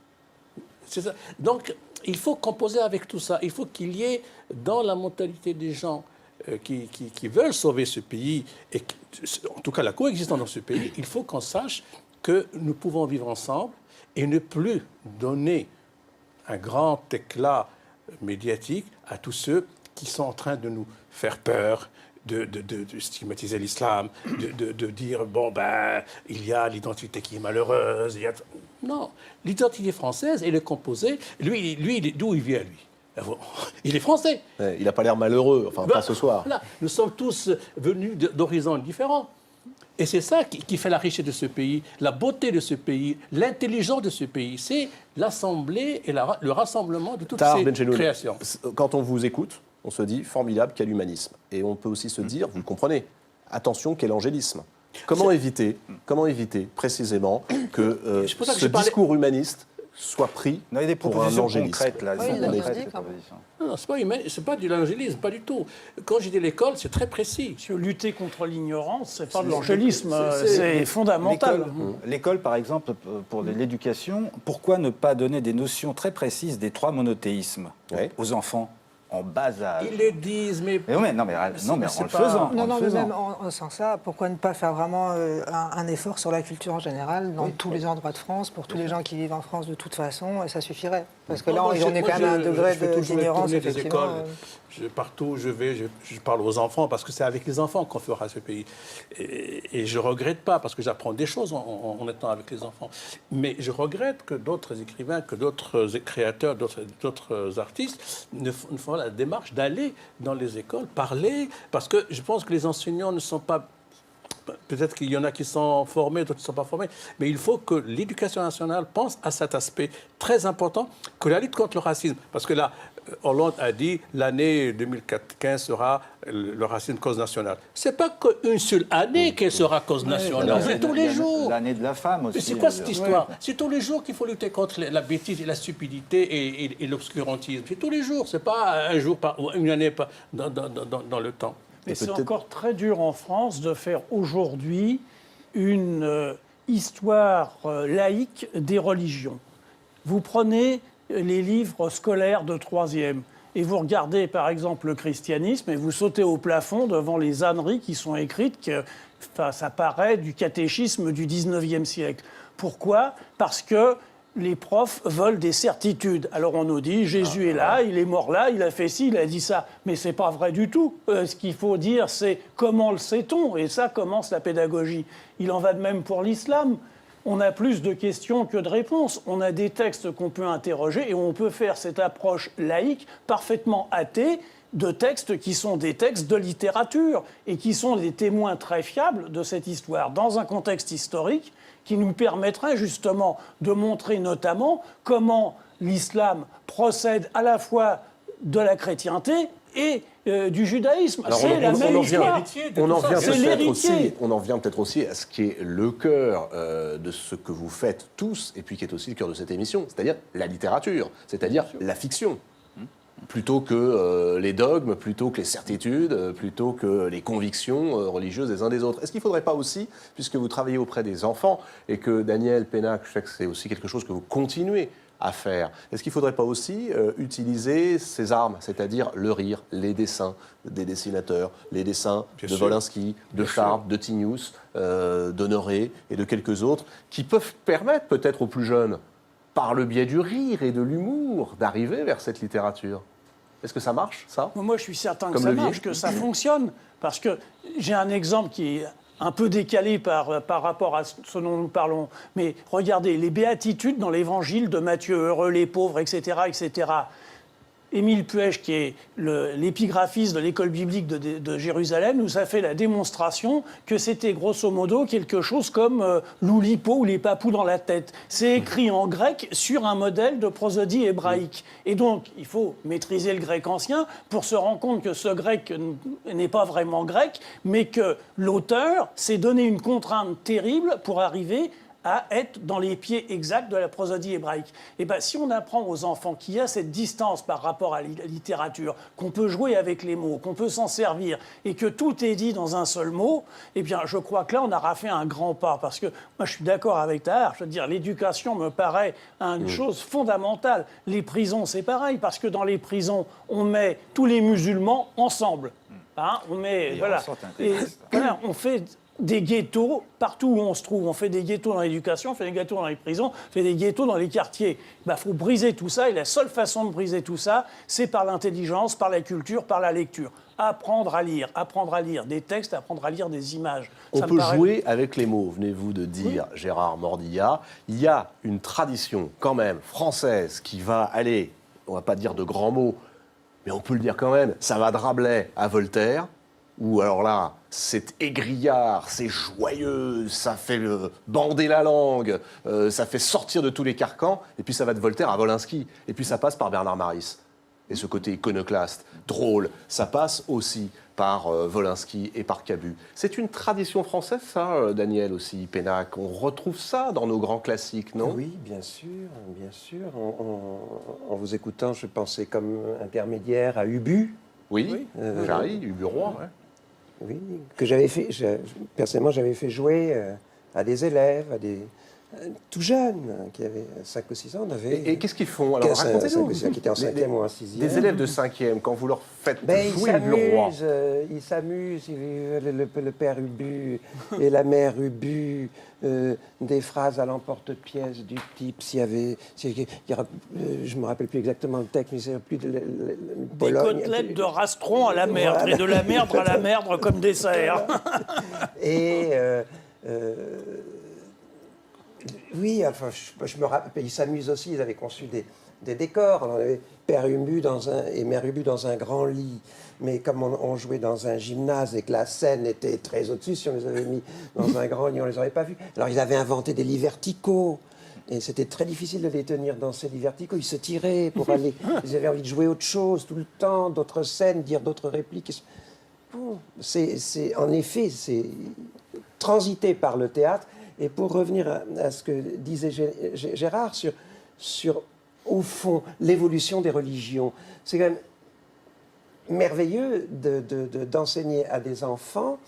Speaker 6: C'est ça. Donc, il faut composer avec tout ça. Il faut qu'il y ait, dans la mentalité des gens qui veulent sauver ce pays, et en tout cas la coexistence dans ce pays, il faut qu'on sache que nous pouvons vivre ensemble et ne plus donner un grand éclat médiatique à tous ceux qui sont en train de nous faire peur, de stigmatiser l'islam, de dire, bon, ben, il y a l'identité qui est malheureuse. Non, l'identité française, elle est composée. Lui d'où il vient, lui? Il est français.
Speaker 1: Il n'a pas l'air malheureux, enfin, pas ce soir.
Speaker 6: Voilà. Nous sommes tous venus d'horizons différents. Et c'est ça qui fait la richesse de ce pays, la beauté de ce pays, l'intelligence de ce pays. C'est l'assemblée et le rassemblement de toutes ces créations.
Speaker 1: Quand on vous écoute, on se dit formidable, quel humanisme. Et on peut aussi se dire, vous le comprenez, attention, quel angélisme. Comment éviter précisément que ce discours humaniste soit pris pour un angélisme?
Speaker 6: Non, c'est pas de l'angélisme, pas du tout. Quand j'ai dit l'école, c'est très précis.
Speaker 7: Parce que lutter contre l'ignorance, c'est pas de l'angélisme, c'est fondamental.
Speaker 3: L'école, par exemple, pour l'éducation, pourquoi ne pas donner des notions très précises des 3 monothéismes aux enfants en bas âge?
Speaker 6: Ils le disent, mais...
Speaker 3: mais en le faisant.
Speaker 5: Mais même en sens ça, pourquoi ne pas faire vraiment un effort sur la culture en général, dans tous les endroits de France, pour tous les gens qui vivent en France de toute façon, et ça suffirait. Parce que là, on est quand même à un degré d'ignorance, effectivement.
Speaker 6: Partout où je vais, je parle aux enfants, parce que c'est avec les enfants qu'on fera ce pays. Et je ne regrette pas, parce que j'apprends des choses en étant avec les enfants. Mais je regrette que d'autres écrivains, que d'autres créateurs, d'autres artistes ne font la démarche d'aller dans les écoles, parler, parce que je pense que les enseignants ne sont pas... Peut-être qu'il y en a qui sont formés, d'autres qui ne sont pas formés, mais il faut que l'éducation nationale pense à cet aspect très important, que la lutte contre le racisme. Parce que là, Hollande a dit l'année 2015 sera le racisme cause nationale. Ce n'est pas qu'une seule année qu'elle sera cause nationale, c'est tous les jours.
Speaker 3: L'année de la femme aussi.
Speaker 6: Mais c'est quoi cette histoire? C'est tous les jours qu'il faut lutter contre la bêtise et la stupidité et l'obscurantisme. C'est tous les jours, ce n'est pas un jour ou une année dans le temps.
Speaker 7: Mais c'est encore très dur en France de faire aujourd'hui une histoire laïque des religions. Vous prenez les livres scolaires de 3e et vous regardez par exemple le christianisme et vous sautez au plafond devant les âneries qui sont écrites, ça paraît du catéchisme du 19e siècle. Pourquoi? Parce que les profs veulent des certitudes. Alors on nous dit, Jésus est là, il est mort là, il a fait ci, il a dit ça. Mais c'est pas vrai du tout. Ce qu'il faut dire, c'est comment le sait-on? Et ça commence la pédagogie. Il en va de même pour l'islam. On a plus de questions que de réponses. On a des textes qu'on peut interroger et on peut faire cette approche laïque, parfaitement athée, de textes qui sont des textes de littérature et qui sont des témoins très fiables de cette histoire, dans un contexte historique qui nous permettrait justement de montrer notamment comment l'islam procède à la fois de la chrétienté et du judaïsme. C'est la même histoire.
Speaker 1: On en vient peut-être aussi à ce qui est le cœur de ce que vous faites tous, et puis qui est aussi le cœur de cette émission, c'est-à-dire la littérature, c'est-à-dire la fiction. Plutôt que les dogmes, plutôt que les certitudes, plutôt que les convictions religieuses des uns des autres. Est-ce qu'il ne faudrait pas aussi, puisque vous travaillez auprès des enfants, et que Daniel Pénac, je sais que c'est aussi quelque chose que vous continuez à faire, est-ce qu'il ne faudrait pas aussi utiliser ces armes, c'est-à-dire le rire, les dessins des dessinateurs, les dessins de Wolinski, de Charb, de Tignous, d'Honoré et de quelques autres, qui peuvent permettre peut-être aux plus jeunes, par le biais du rire et de l'humour, d'arriver vers cette littérature? Est-ce que ça marche, ça?
Speaker 7: Moi, je suis certain que ça marche, que ça fonctionne. Parce que j'ai un exemple qui est un peu décalé par rapport à ce dont nous parlons. Mais regardez, les béatitudes dans l'évangile de Matthieu, heureux les pauvres, etc., etc. Émile Puech, qui est l'épigraphiste de l'école biblique de Jérusalem, nous a fait la démonstration que c'était grosso modo quelque chose comme l'oulipo ou les papous dans la tête. C'est écrit en grec sur un modèle de prosodie hébraïque. Et donc, il faut maîtriser le grec ancien pour se rendre compte que ce grec n'est pas vraiment grec, mais que l'auteur s'est donné une contrainte terrible pour arriver à être dans les pieds exacts de la prosodie hébraïque. Et bien, si on apprend aux enfants qu'il y a cette distance par rapport à la littérature, qu'on peut jouer avec les mots, qu'on peut s'en servir, et que tout est dit dans un seul mot, eh bien, je crois que là, on aura fait un grand pas. Parce que moi, je suis d'accord avec Tahar. Je veux dire, l'éducation me paraît une chose fondamentale. Les prisons, c'est pareil, parce que dans les prisons, on met tous les musulmans ensemble. Hein, on met, voilà. Et, voilà, on fait des ghettos partout où on se trouve. On fait des ghettos dans l'éducation, on fait des ghettos dans les prisons, on fait des ghettos dans les quartiers. Il faut briser tout ça, et la seule façon de briser tout ça, c'est par l'intelligence, par la culture, par la lecture. Apprendre à lire des textes, apprendre à lire des images.
Speaker 1: On peut jouer avec les mots, venez-vous de dire, oui. Gérard Mordillat. Il y a une tradition quand même française qui va aller, on ne va pas dire de grands mots, mais on peut le dire quand même, ça va de Rabelais à Voltaire, où alors là, c'est égrillard, c'est joyeux, ça fait bander la langue, ça fait sortir de tous les carcans, et puis ça va de Voltaire à Wolinski, et puis ça passe par Bernard Maris. Et ce côté iconoclaste, drôle, ça passe aussi par Wolinski et par Cabu. C'est une tradition française, ça, Daniel aussi, Pénac. On retrouve ça dans nos grands classiques, non?
Speaker 4: Oui, bien sûr, bien sûr. En vous écoutant, je pensais comme intermédiaire à Ubu.
Speaker 1: Oui, Jarry, Ubu Roi, ouais.
Speaker 4: Oui, que j'avais fait, personnellement, j'avais fait jouer à des élèves, à des tout jeunes, qui avaient 5 ou 6 ans.
Speaker 1: Et qu'est-ce qu'ils font? Alors, racontez-nous.
Speaker 4: Qui étaient en 5e ou en 6e.
Speaker 1: Des élèves de 5e, quand vous leur faites jouer Ubu Roi.
Speaker 4: Ils s'amusent, le père Ubu et la mère Ubu, des phrases à l'emporte-pièce du type, je ne me rappelle plus exactement le texte, mais c'est plus de
Speaker 7: Pologne. Des côtelettes de rastron à la merdre, voilà. Et de la merdre à la merdre comme dessert.
Speaker 4: Et oui, enfin, je me rappelle, ils s'amusent aussi, ils avaient conçu des décors. On avait père Ubu et mère Ubu dans un grand lit. Mais comme on jouait dans un gymnase et que la scène était très au-dessus, si on les avait mis dans un grand lit, on ne les aurait pas vus. Alors ils avaient inventé des lits verticaux. Et c'était très difficile de les tenir dans ces lits verticaux. Ils se tiraient pour aller... Ils avaient envie de jouer autre chose tout le temps, d'autres scènes, dire d'autres répliques. Bon, en effet, c'est transité par le théâtre. Et pour revenir à ce que disait Gérard sur au fond, l'évolution des religions, c'est quand même merveilleux d'enseigner à des enfants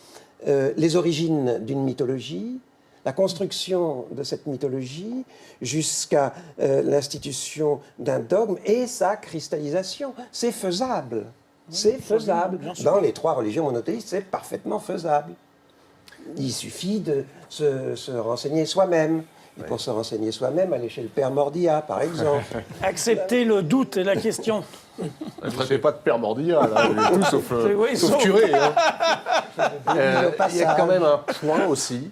Speaker 4: les origines d'une mythologie, la construction de cette mythologie, jusqu'à l'institution d'un dogme et sa cristallisation. C'est faisable. C'est faisable. Dans les 3 religions monothéistes, c'est parfaitement faisable. Il suffit de se renseigner soi-même. Et pour se renseigner soi-même, aller chez le père Mordillat, par exemple.
Speaker 7: Accepter le doute est la question.
Speaker 1: Ne traitez pas de père Mordillat, là, tout sauf curé. Hein. Il y a quand même un point aussi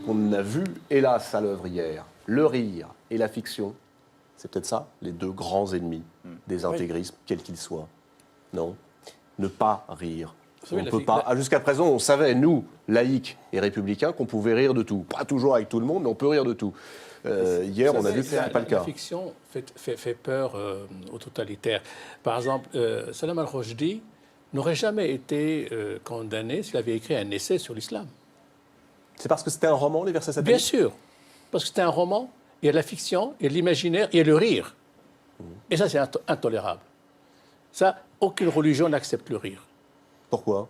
Speaker 1: qu'on a vu, hélas, à l'œuvre hier. Le rire et la fiction, c'est peut-être ça, les 2 grands ennemis des intégrismes, quels qu'ils soient. Non, ne pas rire. On ne peut pas. Jusqu'à présent, on savait, nous, laïcs et républicains, qu'on pouvait rire de tout. Pas toujours avec tout le monde, mais on peut rire de tout. Hier, on a vu que ce n'était pas le cas.
Speaker 6: La fiction fait peur aux totalitaires. Par exemple, Salman al-Rushdie n'aurait jamais été condamné s'il avait écrit un essai sur l'islam.
Speaker 1: C'est parce que c'était un roman, les versets sataniques?
Speaker 6: Bien sûr. Parce que c'était un roman, il y a de la fiction, il y a de l'imaginaire, il y a le rire. Et ça, c'est intolérable. Ça, aucune religion n'accepte le rire.
Speaker 1: Pourquoi?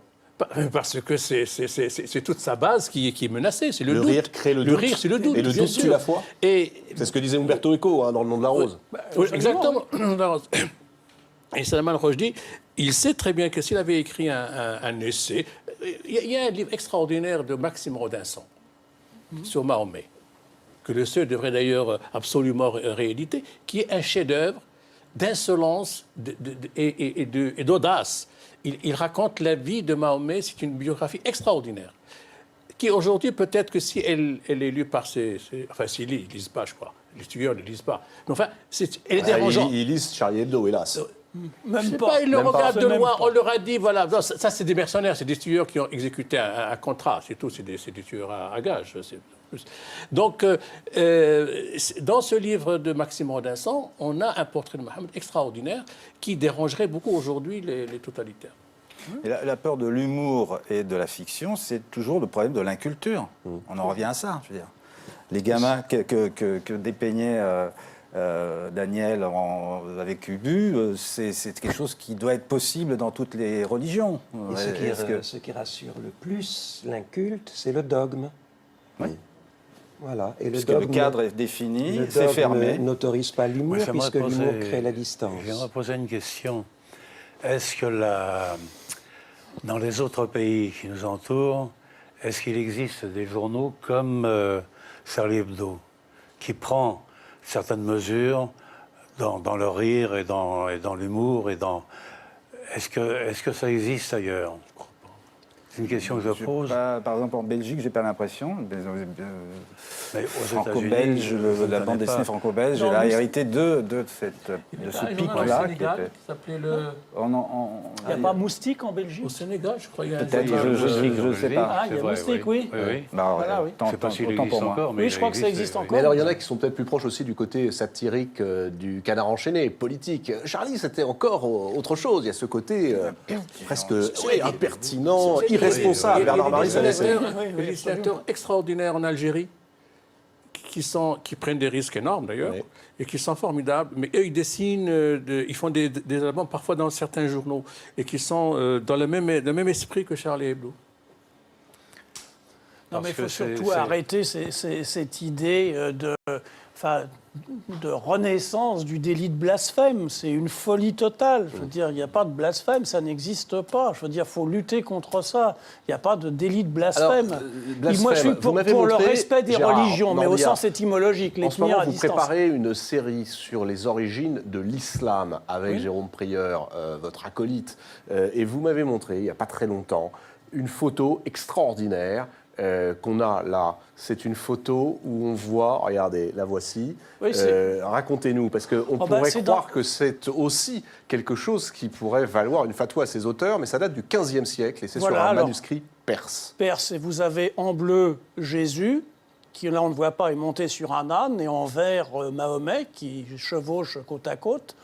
Speaker 6: Parce que c'est toute sa base qui est menacée. C'est le doute.
Speaker 1: Rire crée le doute.
Speaker 6: Le rire, c'est le doute.
Speaker 1: Et le doute tue la foi. C'est ce que disait Umberto Eco dans Le Nom de la Rose.
Speaker 6: Oui, exactement. Et Salman Rushdie, il sait très bien que s'il avait écrit un essai... Il y a un livre extraordinaire de Maxime Rodinson sur Mahomet, que le seul devrait d'ailleurs absolument rééditer, qui est un chef-d'œuvre d'insolence et d'audace. Il raconte la vie de Mahomet, c'est une biographie extraordinaire, qui aujourd'hui, peut-être que si elle est lue par enfin, s'ils lisent pas, je crois. Les étudiants ne lisent pas. Mais enfin, elle est dérangeante.
Speaker 1: Ils lisent Charlie Hebdo, hélas.
Speaker 7: Même
Speaker 6: Je sais
Speaker 7: pas.
Speaker 6: pas, ils le
Speaker 7: Même pas.
Speaker 6: regardent de
Speaker 7: Même
Speaker 6: loin.
Speaker 7: pas.
Speaker 6: On leur a dit, voilà, non, ça c'est des mercenaires, c'est des tueurs qui ont exécuté un contrat, c'est tout, c'est des tueurs à gages. Donc, dans ce livre de Maxime Rodinson, on a un portrait de Mohammed extraordinaire qui dérangerait beaucoup aujourd'hui les totalitaires.
Speaker 3: Et la peur de l'humour et de la fiction, c'est toujours le problème de l'inculture. On en revient à ça, je veux dire. Les gamins que dépeignait Daniel avec Ubu, c'est quelque chose qui doit être possible dans toutes les religions.
Speaker 4: Et ce qui rassure le plus l'inculte, c'est le dogme.
Speaker 3: Oui.
Speaker 4: Voilà. Et
Speaker 3: Puisque le cadre est défini, c'est fermé.
Speaker 4: N'autorise pas l'humour, puisque l'humour crée la distance.
Speaker 2: J'aimerais poser une question. Est-ce que dans les autres pays qui nous entourent, est-ce qu'il existe des journaux comme Charlie Hebdo, qui prend certaines mesures dans le rire et dans l'humour et dans... Est-ce que ça existe ailleurs? C'est une question que je pose.
Speaker 3: Par exemple, en Belgique, j'ai pas l'impression.
Speaker 2: Mais
Speaker 3: Franco-belge, la bande dessinée franco-belge, elle a hérité de ce pic-là.
Speaker 6: Qui s'appelait le...
Speaker 7: Il n'y a pas Moustique en Belgique?
Speaker 6: Au Sénégal, je crois. Il y a un
Speaker 3: Peut-être, je ne sais pas.
Speaker 7: Ah, il y a Moustique, oui.
Speaker 3: Bah,
Speaker 7: Voilà, oui.
Speaker 2: Je ne sais pas s'il
Speaker 3: autant
Speaker 2: existe
Speaker 3: pour moi.
Speaker 2: encore, mais
Speaker 7: Oui, je crois que ça existe encore.
Speaker 1: Mais alors, il y en a qui sont peut-être plus proches aussi du côté satirique du Canard enchaîné, politique. Charlie, c'était encore autre chose. Il y a ce côté presque impertinent, irresponsable. Bernard Marie, ça laissait.
Speaker 6: Des dessinateurs extraordinaires en Algérie qui prennent des risques énormes d'ailleurs et qui sont formidables. Mais eux, ils dessinent, ils font des albums parfois dans certains journaux et qui sont dans le même esprit que Charlie Hebdo.
Speaker 7: Non, mais il faut surtout arrêter cette idée de renaissance du délit de blasphème. C'est une folie totale. Je veux dire, il n'y a pas de blasphème, ça n'existe pas. Je veux dire, il faut lutter contre ça. Il n'y a pas de délit de blasphème.
Speaker 1: Alors,
Speaker 7: moi, je suis pour le respect des
Speaker 1: Gérard
Speaker 7: religions, mais au sens étymologique. Les
Speaker 1: en ce moment,
Speaker 7: à
Speaker 1: vous
Speaker 7: distance.
Speaker 1: préparez une série sur les origines de l'islam avec Jérôme Prieur, votre acolyte. Et vous m'avez montré, il n'y a pas très longtemps, une photo extraordinaire qu'on a là. C'est une photo où on voit, regardez, la voici.
Speaker 7: Oui,
Speaker 1: racontez-nous, parce qu'on pourrait croire que c'est aussi quelque chose qui pourrait valoir une fatwa à ses auteurs, mais ça date du XVe siècle et c'est sur un manuscrit perse.
Speaker 7: Perse, et vous avez en bleu Jésus, qui là on ne voit pas, est monté sur un âne, et en vert Mahomet, qui chevauche côte à côte.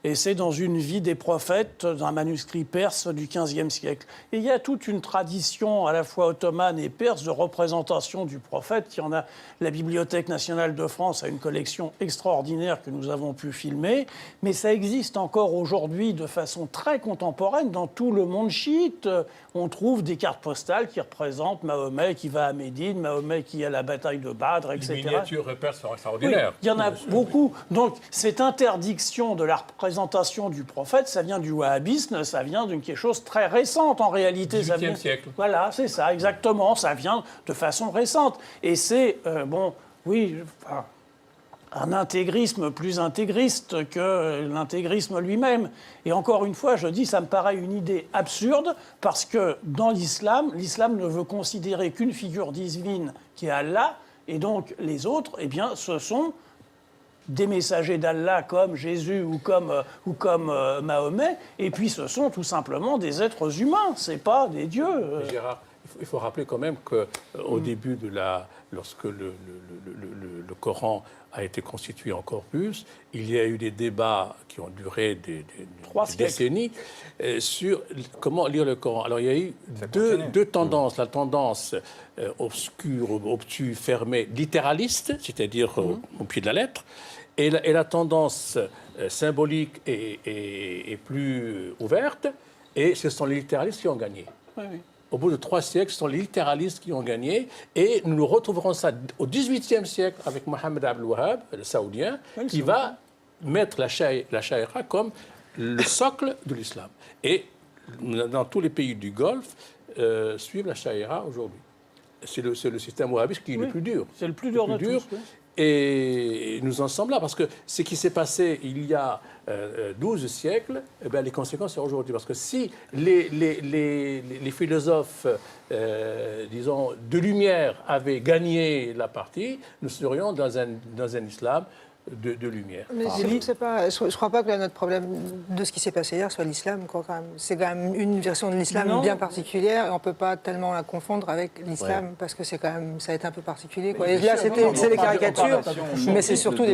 Speaker 7: Et c'est dans une vie des prophètes, d'un manuscrit perse du XVe siècle. Et il y a toute une tradition à la fois ottomane et perse de représentation du prophète. Il y en a, la Bibliothèque nationale de France a une collection extraordinaire que nous avons pu filmer, mais ça existe encore aujourd'hui de façon très contemporaine dans tout le monde chiite. On trouve des cartes postales qui représentent Mahomet qui va à Médine, Mahomet qui est à la bataille de Badr, etc.
Speaker 6: Les miniatures perses sont extraordinaires.
Speaker 7: Oui, il y en a beaucoup. Donc cette interdiction de la représentation du prophète, ça vient du wahhabisme, ça vient d'une quelque chose très récente en réalité.
Speaker 6: 18e siècle.
Speaker 7: Voilà, c'est ça, exactement. Ça vient de façon récente. Et c'est, un intégrisme plus intégriste que l'intégrisme lui-même. Et encore une fois, je dis, ça me paraît une idée absurde, parce que dans l'islam ne veut considérer qu'une figure divine qui est Allah, et donc les autres, eh bien, ce sont des messagers d'Allah comme Jésus ou comme Mahomet, et puis ce sont tout simplement des êtres humains, c'est pas des dieux.
Speaker 6: Gérard, il faut rappeler quand même qu'au début lorsque le Coran a été constitué en corpus, il y a eu des débats qui ont duré des décennies sur comment lire le Coran. Alors il y a eu deux tendances. La tendance obscure, obtuse, fermée, littéraliste, c'est-à-dire au pied de la lettre, et la tendance symbolique et plus ouverte, et ce sont les littéralistes qui ont gagné.
Speaker 7: Oui.
Speaker 6: Au bout de 3 siècles, ce sont les littéralistes qui ont gagné, et nous retrouverons ça au XVIIIe siècle avec Mohammed Abdel Wahhab, le saoudien, qui va mettre la sharia comme le socle de l'islam. Et dans tous les pays du Golfe, suivent la sharia aujourd'hui. C'est le système wahhabiste qui est le plus dur.
Speaker 7: C'est le plus dur de tous. Oui.
Speaker 6: Et nous en sommes là, parce que ce qui s'est passé il y a 12 siècles, eh bien, les conséquences sont aujourd'hui. Parce que si les philosophes, disons, de lumière avaient gagné la partie, nous serions dans un islam de lumière.
Speaker 5: Mais je ne crois pas que notre problème de ce qui s'est passé hier soit l'islam, quoi, quand même. C'est quand même une version de l'islam
Speaker 7: Non.
Speaker 5: bien particulière et on ne peut pas tellement la confondre avec l'islam
Speaker 1: Ouais.
Speaker 5: parce que c'est quand même, ça a été un peu particulier, quoi. Et là, c'est des caricatures, mais c'est surtout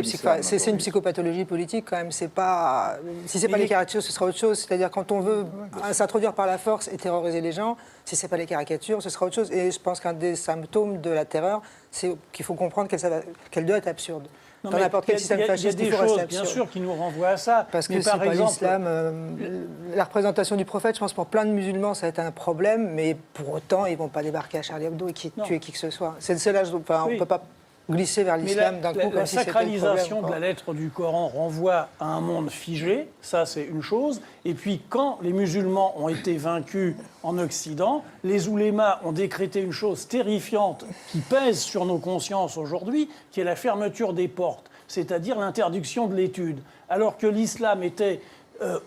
Speaker 5: c'est une psychopathologie politique, quand même. C'est pas, si ce n'est pas les caricatures, ce sera autre chose. C'est-à-dire, quand on veut s'introduire par la force et terroriser les gens, si ce n'est pas les caricatures, ce sera autre chose. Et je pense qu'un des symptômes de la terreur, c'est qu'il faut comprendre qu'elle doit être absurde.
Speaker 7: Non,
Speaker 5: Dans
Speaker 7: mais
Speaker 5: n'importe quel système fasciste,
Speaker 7: il y
Speaker 5: il
Speaker 7: a
Speaker 5: faut
Speaker 7: des
Speaker 5: rester
Speaker 7: choses, bien
Speaker 5: absurde.
Speaker 7: sûr, qui nous renvoient à ça.
Speaker 5: Parce que
Speaker 7: mais
Speaker 5: c'est
Speaker 7: par
Speaker 5: pas
Speaker 7: exemple,
Speaker 5: l'islam. La représentation du prophète, je pense, pour plein de musulmans, ça a été un problème, mais pour autant, ils ne vont pas débarquer à Charlie Hebdo et tuer qui que ce soit. C'est là, on ne peut pas glisser vers
Speaker 7: mais
Speaker 5: l'islam d'un coup.
Speaker 7: la
Speaker 5: comme si c'était le
Speaker 7: sacralisation
Speaker 5: problème,
Speaker 7: de la lettre du Coran renvoie à un monde figé, ça c'est une chose. Et puis quand les musulmans ont été vaincus en Occident, les oulémas ont décrété une chose terrifiante qui pèse sur nos consciences aujourd'hui, qui est la fermeture des portes, c'est-à-dire l'interdiction de l'étude. Alors que l'islam était,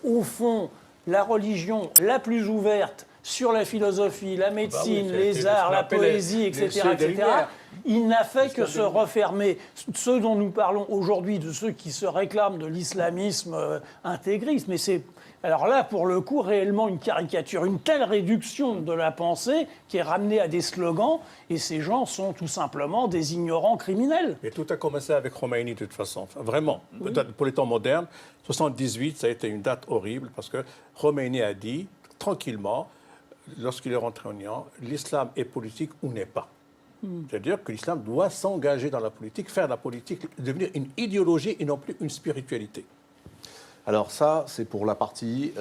Speaker 7: au fond, la religion la plus ouverte sur la philosophie, la médecine,
Speaker 6: ça a
Speaker 7: les
Speaker 6: été
Speaker 7: arts,
Speaker 6: ce qu'on
Speaker 7: la
Speaker 6: appelle
Speaker 7: poésie,
Speaker 6: les
Speaker 7: etc.,
Speaker 6: seuils des
Speaker 7: etc.,
Speaker 6: Lumières.
Speaker 7: il n'a fait que se refermer. Ceux dont nous parlons aujourd'hui, de ceux qui se réclament de l'islamisme intégriste, mais c'est, alors là, pour le coup, réellement une caricature, une telle réduction de la pensée qui est ramenée à des slogans, et ces gens sont tout simplement des ignorants criminels.
Speaker 6: Et tout a commencé avec Khomeini de toute façon. Enfin, vraiment, pour les temps modernes, 78, ça a été une date horrible parce que Khomeini a dit, tranquillement, lorsqu'il est rentré en Iran, l'islam est politique ou n'est pas. C'est-à-dire que l'islam doit s'engager dans la politique, faire de la politique, devenir une idéologie et non plus une spiritualité.
Speaker 1: Alors ça, c'est pour la partie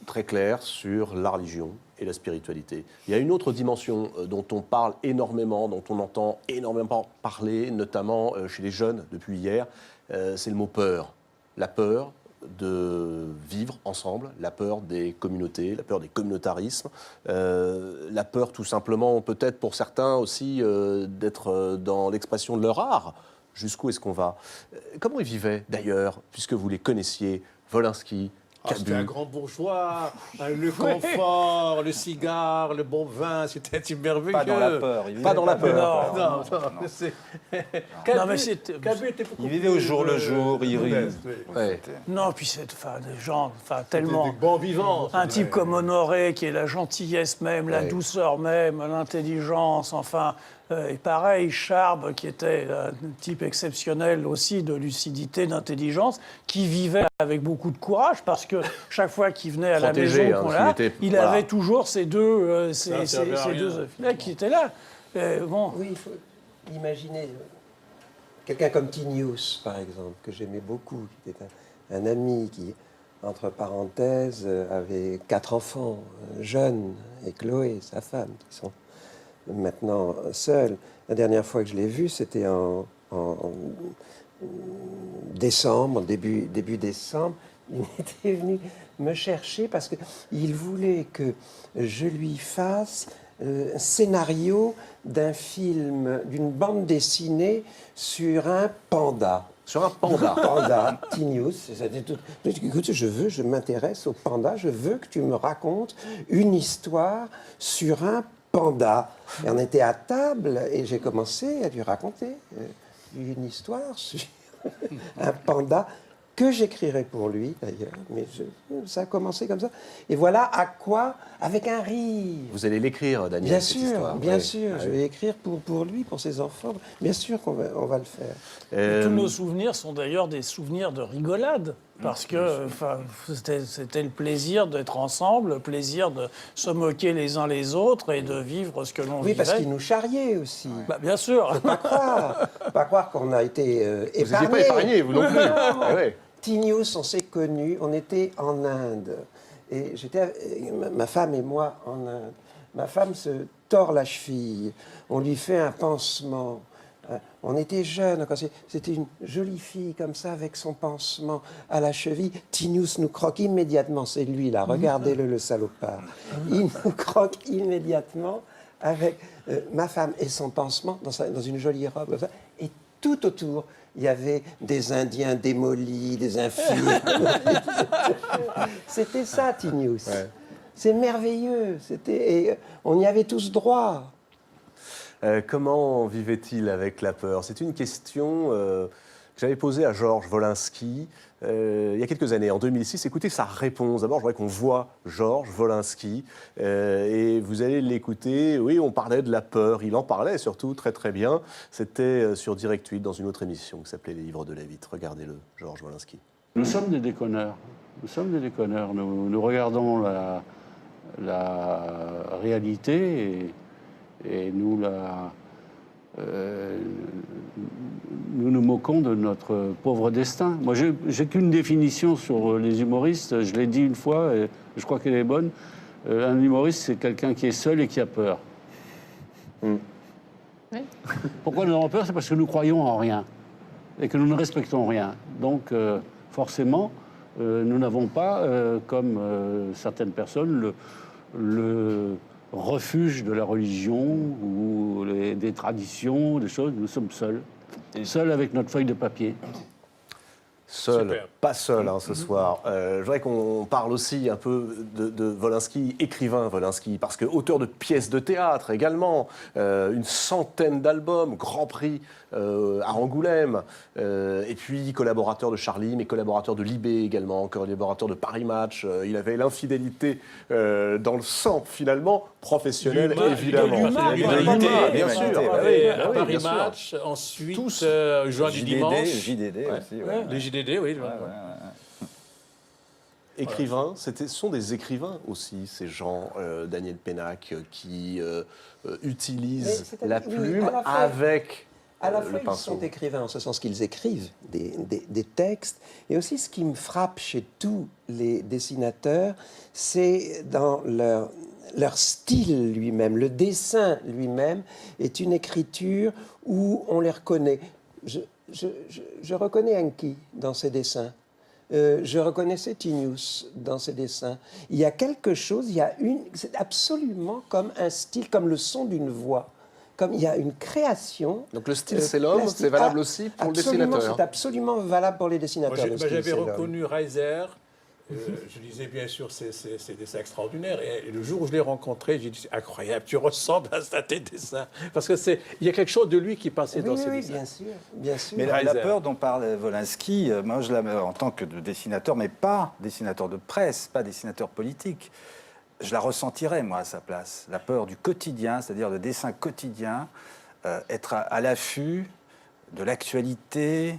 Speaker 1: très claire sur la religion et la spiritualité. Il y a une autre dimension dont on parle énormément, dont on entend énormément parler, notamment chez les jeunes depuis hier, c'est le mot peur. La peur de vivre ensemble, la peur des communautés, la peur des communautarismes, la peur tout simplement peut-être pour certains aussi d'être dans l'expression de leur art. Jusqu'où est-ce qu'on va? Comment ils vivaient d'ailleurs, puisque vous les connaissiez, Wolinski,
Speaker 6: C'était un grand bourgeois, le confort, le cigare, le bon vin, c'était merveilleux.
Speaker 3: Pas dans la peur.
Speaker 1: Pas dans la peur.
Speaker 7: Non, mais c'était...
Speaker 3: Il vivait au jour le jour, il rit.
Speaker 1: Ouais.
Speaker 7: Non, puis c'est des gens tellement...
Speaker 6: Des bons vivants.
Speaker 7: Un type comme Honoré, qui est la gentillesse même, la
Speaker 1: Ouais.
Speaker 7: douceur même, l'intelligence, enfin... et pareil, Charb, qui était un type exceptionnel aussi de lucidité, d'intelligence, qui vivait avec beaucoup de courage, parce que chaque fois qu'il venait à la
Speaker 1: Protégé,
Speaker 7: maison,
Speaker 1: hein,
Speaker 7: qu'on
Speaker 1: s'il
Speaker 7: l'a,
Speaker 1: était-
Speaker 7: il
Speaker 1: voilà.
Speaker 7: avait toujours ces deux
Speaker 6: servait à rien.
Speaker 7: filets qui étaient là. Bon.
Speaker 4: Oui, il faut imaginer quelqu'un comme Tinius, par exemple, que j'aimais beaucoup, qui était un ami qui, entre parenthèses, avait 4 enfants jeunes, et Chloé, sa femme, qui sont maintenant seuls. La dernière fois que je l'ai vu, c'était en décembre, début décembre. Il était venu me chercher parce qu'il voulait que je lui fasse un scénario d'un film, d'une bande dessinée sur un panda.
Speaker 1: Sur un panda.
Speaker 4: Panda, Tinius. Écoute, je m'intéresse au panda, je veux que tu me racontes une histoire sur un panda. Et on était à table et j'ai commencé à lui raconter une histoire sur un panda que j'écrirai pour lui d'ailleurs. Mais ça a commencé comme ça. Et voilà à quoi, avec un rire.
Speaker 1: Vous allez l'écrire, Daniel,
Speaker 4: Bien
Speaker 1: cette
Speaker 4: sûr,
Speaker 1: histoire.
Speaker 4: bien
Speaker 1: Ouais.
Speaker 4: sûr. Je vais écrire pour lui, pour ses enfants. Bien sûr qu'on on va le faire.
Speaker 7: Tous nos souvenirs sont d'ailleurs des souvenirs de rigolade, parce que c'était le plaisir d'être ensemble, le plaisir de se moquer les uns les autres et de vivre ce que l'on
Speaker 4: Oui,
Speaker 7: vivait.
Speaker 4: parce qu'il nous charriait aussi.
Speaker 7: Bah, bien sûr.
Speaker 4: Pas croire qu'on a été
Speaker 1: Vous n'étiez pas
Speaker 4: épargnés.
Speaker 1: épargné, vous non plus. Ah ouais.
Speaker 4: Tinius, on s'est connus, on était en Inde. Et j'étais, ma femme et moi, en Inde. Ma femme se tord la cheville. On lui fait un pansement. On était jeunes. C'était une jolie fille comme ça, avec son pansement à la cheville. Tinius nous croque immédiatement. C'est lui, là. Regardez-le, le salopard. Il nous croque immédiatement avec ma femme et son pansement dans une jolie robe comme ça. Et tout autour, il y avait des Indiens démolis, des infirmes. C'était ça, Tinius.
Speaker 1: Ouais.
Speaker 4: C'est merveilleux. Et on y avait tous droit.
Speaker 1: Comment vivait-il avec la peur? C'est une question j'avais posée à Georges Wolinski il y a quelques années, en 2006. Écoutez sa réponse. D'abord, je voudrais qu'on voit Georges Wolinski et vous allez l'écouter. Oui, on parlait de la peur. Il en parlait surtout très très bien. C'était sur Direct 8 dans une autre émission qui s'appelait Les Livres de la Vite. Regardez-le, Georges Wolinski.
Speaker 2: Nous sommes des déconneurs. Nous sommes des déconneurs. Nous regardons la réalité et nous nous moquons de notre pauvre destin. Moi, j'ai qu'une définition sur les humoristes. Je l'ai dit une fois et je crois qu'elle est bonne. Un humoriste, c'est quelqu'un qui est seul et qui a peur.
Speaker 5: Oui.
Speaker 2: Pourquoi nous avons peur? C'est parce que nous croyons en rien et que nous ne respectons rien. Donc, forcément, nous n'avons pas, comme certaines personnes, le refuge de la religion ou des traditions, des choses. Nous sommes seuls. Seuls avec notre feuille de papier.
Speaker 1: Seul,
Speaker 6: Super.
Speaker 1: pas seul ce soir. Je voudrais qu'on parle aussi un peu de Wolinski, écrivain Wolinski, parce que auteur de pièces de théâtre également, une centaine d'albums, Grand Prix à Angoulême, et puis collaborateur de Charlie, mais collaborateur de Libé également, collaborateur de Paris Match. Il avait l'infidélité dans le sang finalement, professionnel évidemment. Bien sûr.
Speaker 6: Paris Match, ensuite Joie du dimanche.
Speaker 3: JDD aussi. Ouais.
Speaker 6: Les JDD, oui.
Speaker 1: Écrivains, ce sont des écrivains aussi, ces gens, Daniel Pénac, qui utilisent la plume avec
Speaker 4: À la
Speaker 1: le
Speaker 4: fois, ils
Speaker 1: pinceau.
Speaker 4: sont écrivains en ce sens qu'ils écrivent des textes, et aussi ce qui me frappe chez tous les dessinateurs, c'est dans leur style lui-même. Le dessin lui-même est une écriture où on les reconnaît. Je reconnais Enki dans ses dessins. Je reconnaissais Tinius dans ses dessins. Il y a quelque chose, c'est absolument comme un style, comme le son d'une voix. Comme il y a une création.
Speaker 1: Donc le style, c'est l'homme,
Speaker 4: plastique.
Speaker 1: c'est valable aussi pour le dessinateur.
Speaker 4: C'est absolument valable pour les dessinateurs. le style,
Speaker 6: J'avais
Speaker 4: c'est l'homme.
Speaker 6: reconnu Reiser. Je lisais bien sûr ces dessins extraordinaires. Et le jour où je l'ai rencontré, j'ai dit, c'est incroyable, tu ressembles à tes dessins. Parce qu'il y a quelque chose de lui qui passait dans ses
Speaker 4: Oui,
Speaker 6: dessins.
Speaker 4: bien sûr, bien sûr.
Speaker 3: Mais la
Speaker 6: Reiser.
Speaker 3: peur dont parle Wolinski, moi je la en tant que dessinateur, mais pas dessinateur de presse, pas dessinateur politique, je la ressentirais moi à sa place. La peur du quotidien, c'est-à-dire le dessin quotidien, être à l'affût de l'actualité.